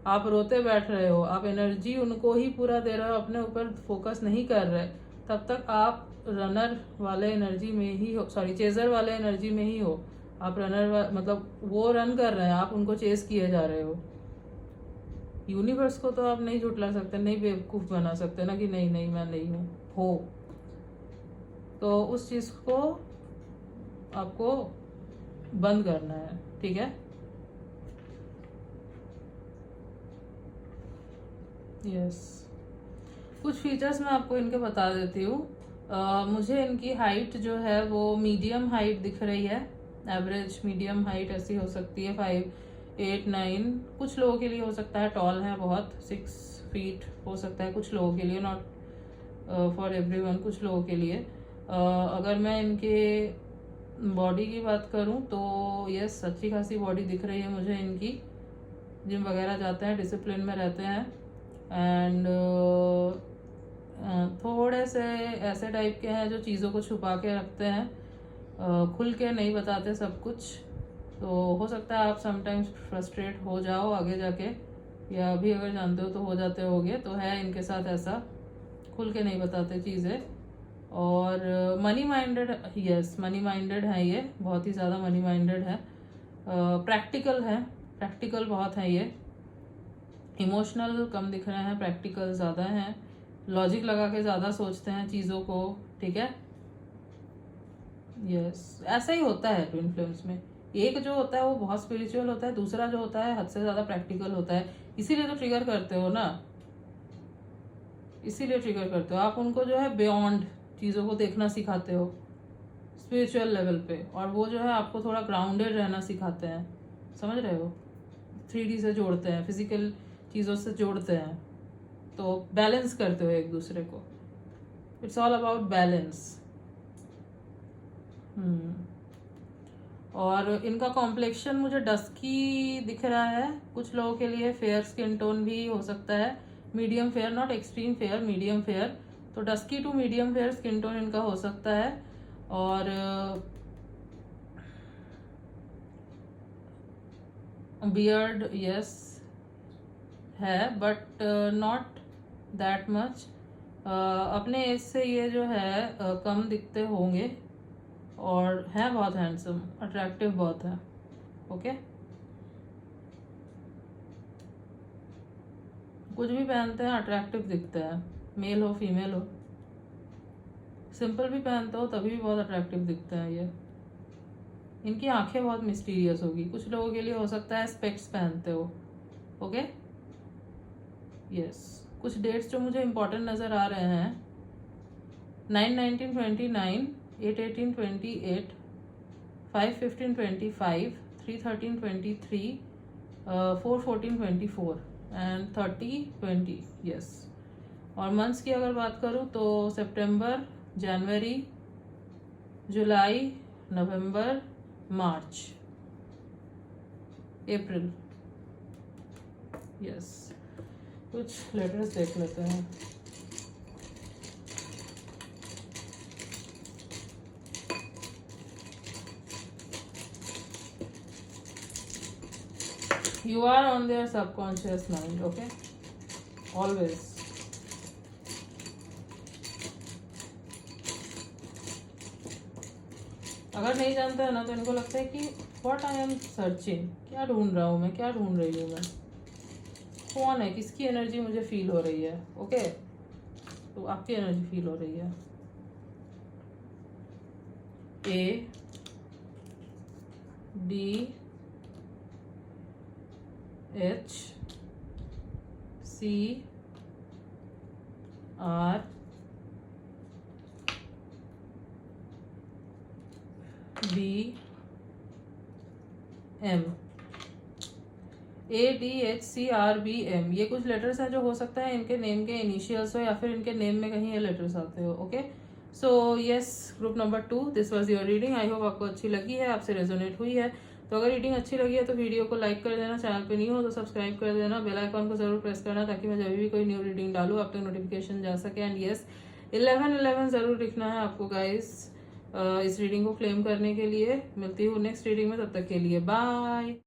आप रोते बैठ रहे हो, आप एनर्जी उनको ही पूरा दे रहे हो, अपने ऊपर फोकस नहीं कर रहे, तब तक आप रनर वाले एनर्जी में ही हो, सॉरी चेजर वाले एनर्जी में ही हो। आप मतलब वो रन कर रहे हैं, आप उनको चेज किए जा रहे हो। यूनिवर्स को तो आप नहीं झुठला सकते, नहीं बेवकूफ़ बना सकते ना कि नहीं नहीं मैं नहीं हूँ, हो। तो उस चीज़ को आपको बंद करना है, ठीक है। यस, कुछ फीचर्स मैं आपको इनके बता देती हूँ। मुझे इनकी हाइट जो है वो मीडियम हाइट दिख रही है, एवरेज मीडियम हाइट ऐसी हो सकती है, 5'8'9", कुछ लोगों के लिए हो सकता है टॉल है बहुत, 6 फीट हो सकता है कुछ लोगों के लिए, नॉट फॉर एवरीवन, कुछ लोगों के लिए। अगर मैं इनके बॉडी की बात करूं तो यस, अच्छी खासी बॉडी दिख रही है मुझे इनकी। जिम वगैरह जाते हैं, डिसिप्लिन में रहते हैं, एंड थोड़े से ऐसे टाइप के हैं जो चीज़ों को छुपा के रखते हैं, खुल के नहीं बताते सब कुछ। तो हो सकता है आप समटाइम्स फ्रस्ट्रेट हो जाओ आगे जाके, या अभी अगर जानते हो तो हो जाते होगे। तो है इनके साथ ऐसा, खुल के नहीं बताते चीज़ें। और money minded, yes money minded है ये, बहुत ही ज़्यादा मनी माइंडेड है। प्रैक्टिकल है, प्रैक्टिकल बहुत है ये। इमोशनल कम दिख रहे हैं, प्रैक्टिकल ज़्यादा हैं, लॉजिक लगा के ज़्यादा सोचते हैं चीज़ों को, ठीक है। यस ऐसा ही होता है ट्विन फ्लेम्स में। एक जो होता है वो बहुत स्पिरिचुअल होता है, दूसरा जो होता है हद से ज़्यादा प्रैक्टिकल होता है। इसीलिए तो ट्रिगर करते हो ना, इसीलिए ट्रिगर करते हो आप उनको, जो है बियॉन्ड चीज़ों को देखना सिखाते हो स्पिरिचुअल लेवल पे, और वो जो है आपको थोड़ा ग्राउंडेड रहना सिखाते हैं, समझ रहे हो। 3D से जोड़ते हैं, फिजिकल चीज़ों से जोड़ते हैं, तो बैलेंस करते हो एक दूसरे को। It's all about balance. और इनका कॉम्प्लेक्शन मुझे डस्की दिख रहा है, कुछ लोगों के लिए फेयर स्किन टोन भी हो सकता है, medium fair, not extreme fair, medium fair. तो dusky to medium fair skin tone इनका हो सकता है। और बियर्ड यस है, बट नॉट दैट मच। अपने एज से ये जो है कम दिखते होंगे, और है बहुत हैंडसम, अट्रैक्टिव बहुत है, ओके। कुछ भी पहनते हैं अट्रैक्टिव दिखते हैं, मेल हो फीमेल हो, सिंपल भी पहनते हो तभी भी बहुत अट्रैक्टिव दिखते हैं ये। इनकी आंखें बहुत मिस्टीरियस होगी, कुछ लोगों के लिए हो सकता है स्पेक्स पहनते हो, ओके। यस कुछ डेट्स जो मुझे इंपॉर्टेंट नज़र आ रहे हैं, 9/19/29, 8/18/28, 5/15/25, 3/13/23, 4/14/24 एंड 30/20, यस। और मंथ्स की अगर बात करूँ तो सितंबर, जनवरी, जुलाई, नवंबर, मार्च, अप्रैल, यस। कुछ लेटर्स देख लेते हैं। You are on their subconscious mind, okay? Always. अगर नहीं जानते हैं ना तो इनको लगता है कि व्हाट आई एम सर्चिंग, क्या ढूंढ रहा हूँ मैं, क्या ढूंढ रही हूँ मैं, कौन है, किसकी एनर्जी मुझे फील हो रही है, ओके। तो आपकी एनर्जी फील हो रही है। A D H C R B M, ADHCRBM, ये कुछ लेटर्स हैं जो हो सकता है इनके नेम के इनिशियल्स हो, या फिर इनके नेम में कहीं ये लेटर्स आते हो, okay. So yes, group number 2, this was your reading. I hope आपको अच्छी लगी है, आपसे रेजोनेट हुई है। तो अगर रीडिंग अच्छी लगी है तो वीडियो को लाइक कर देना, चैनल पे नहीं हो तो सब्सक्राइब कर देना, बेल आइकॉन को जरूर प्रेस करना, ताकि मैं जब भी कोई न्यू रीडिंग डालूँ आप तक नोटिफिकेशन जा सके। एंड यस, 11/11 जरूर लिखना है आपको गाइस इस रीडिंग को क्लेम करने के लिए। मिलती हूँ नेक्स्ट रीडिंग में, तब तक के लिए बाय।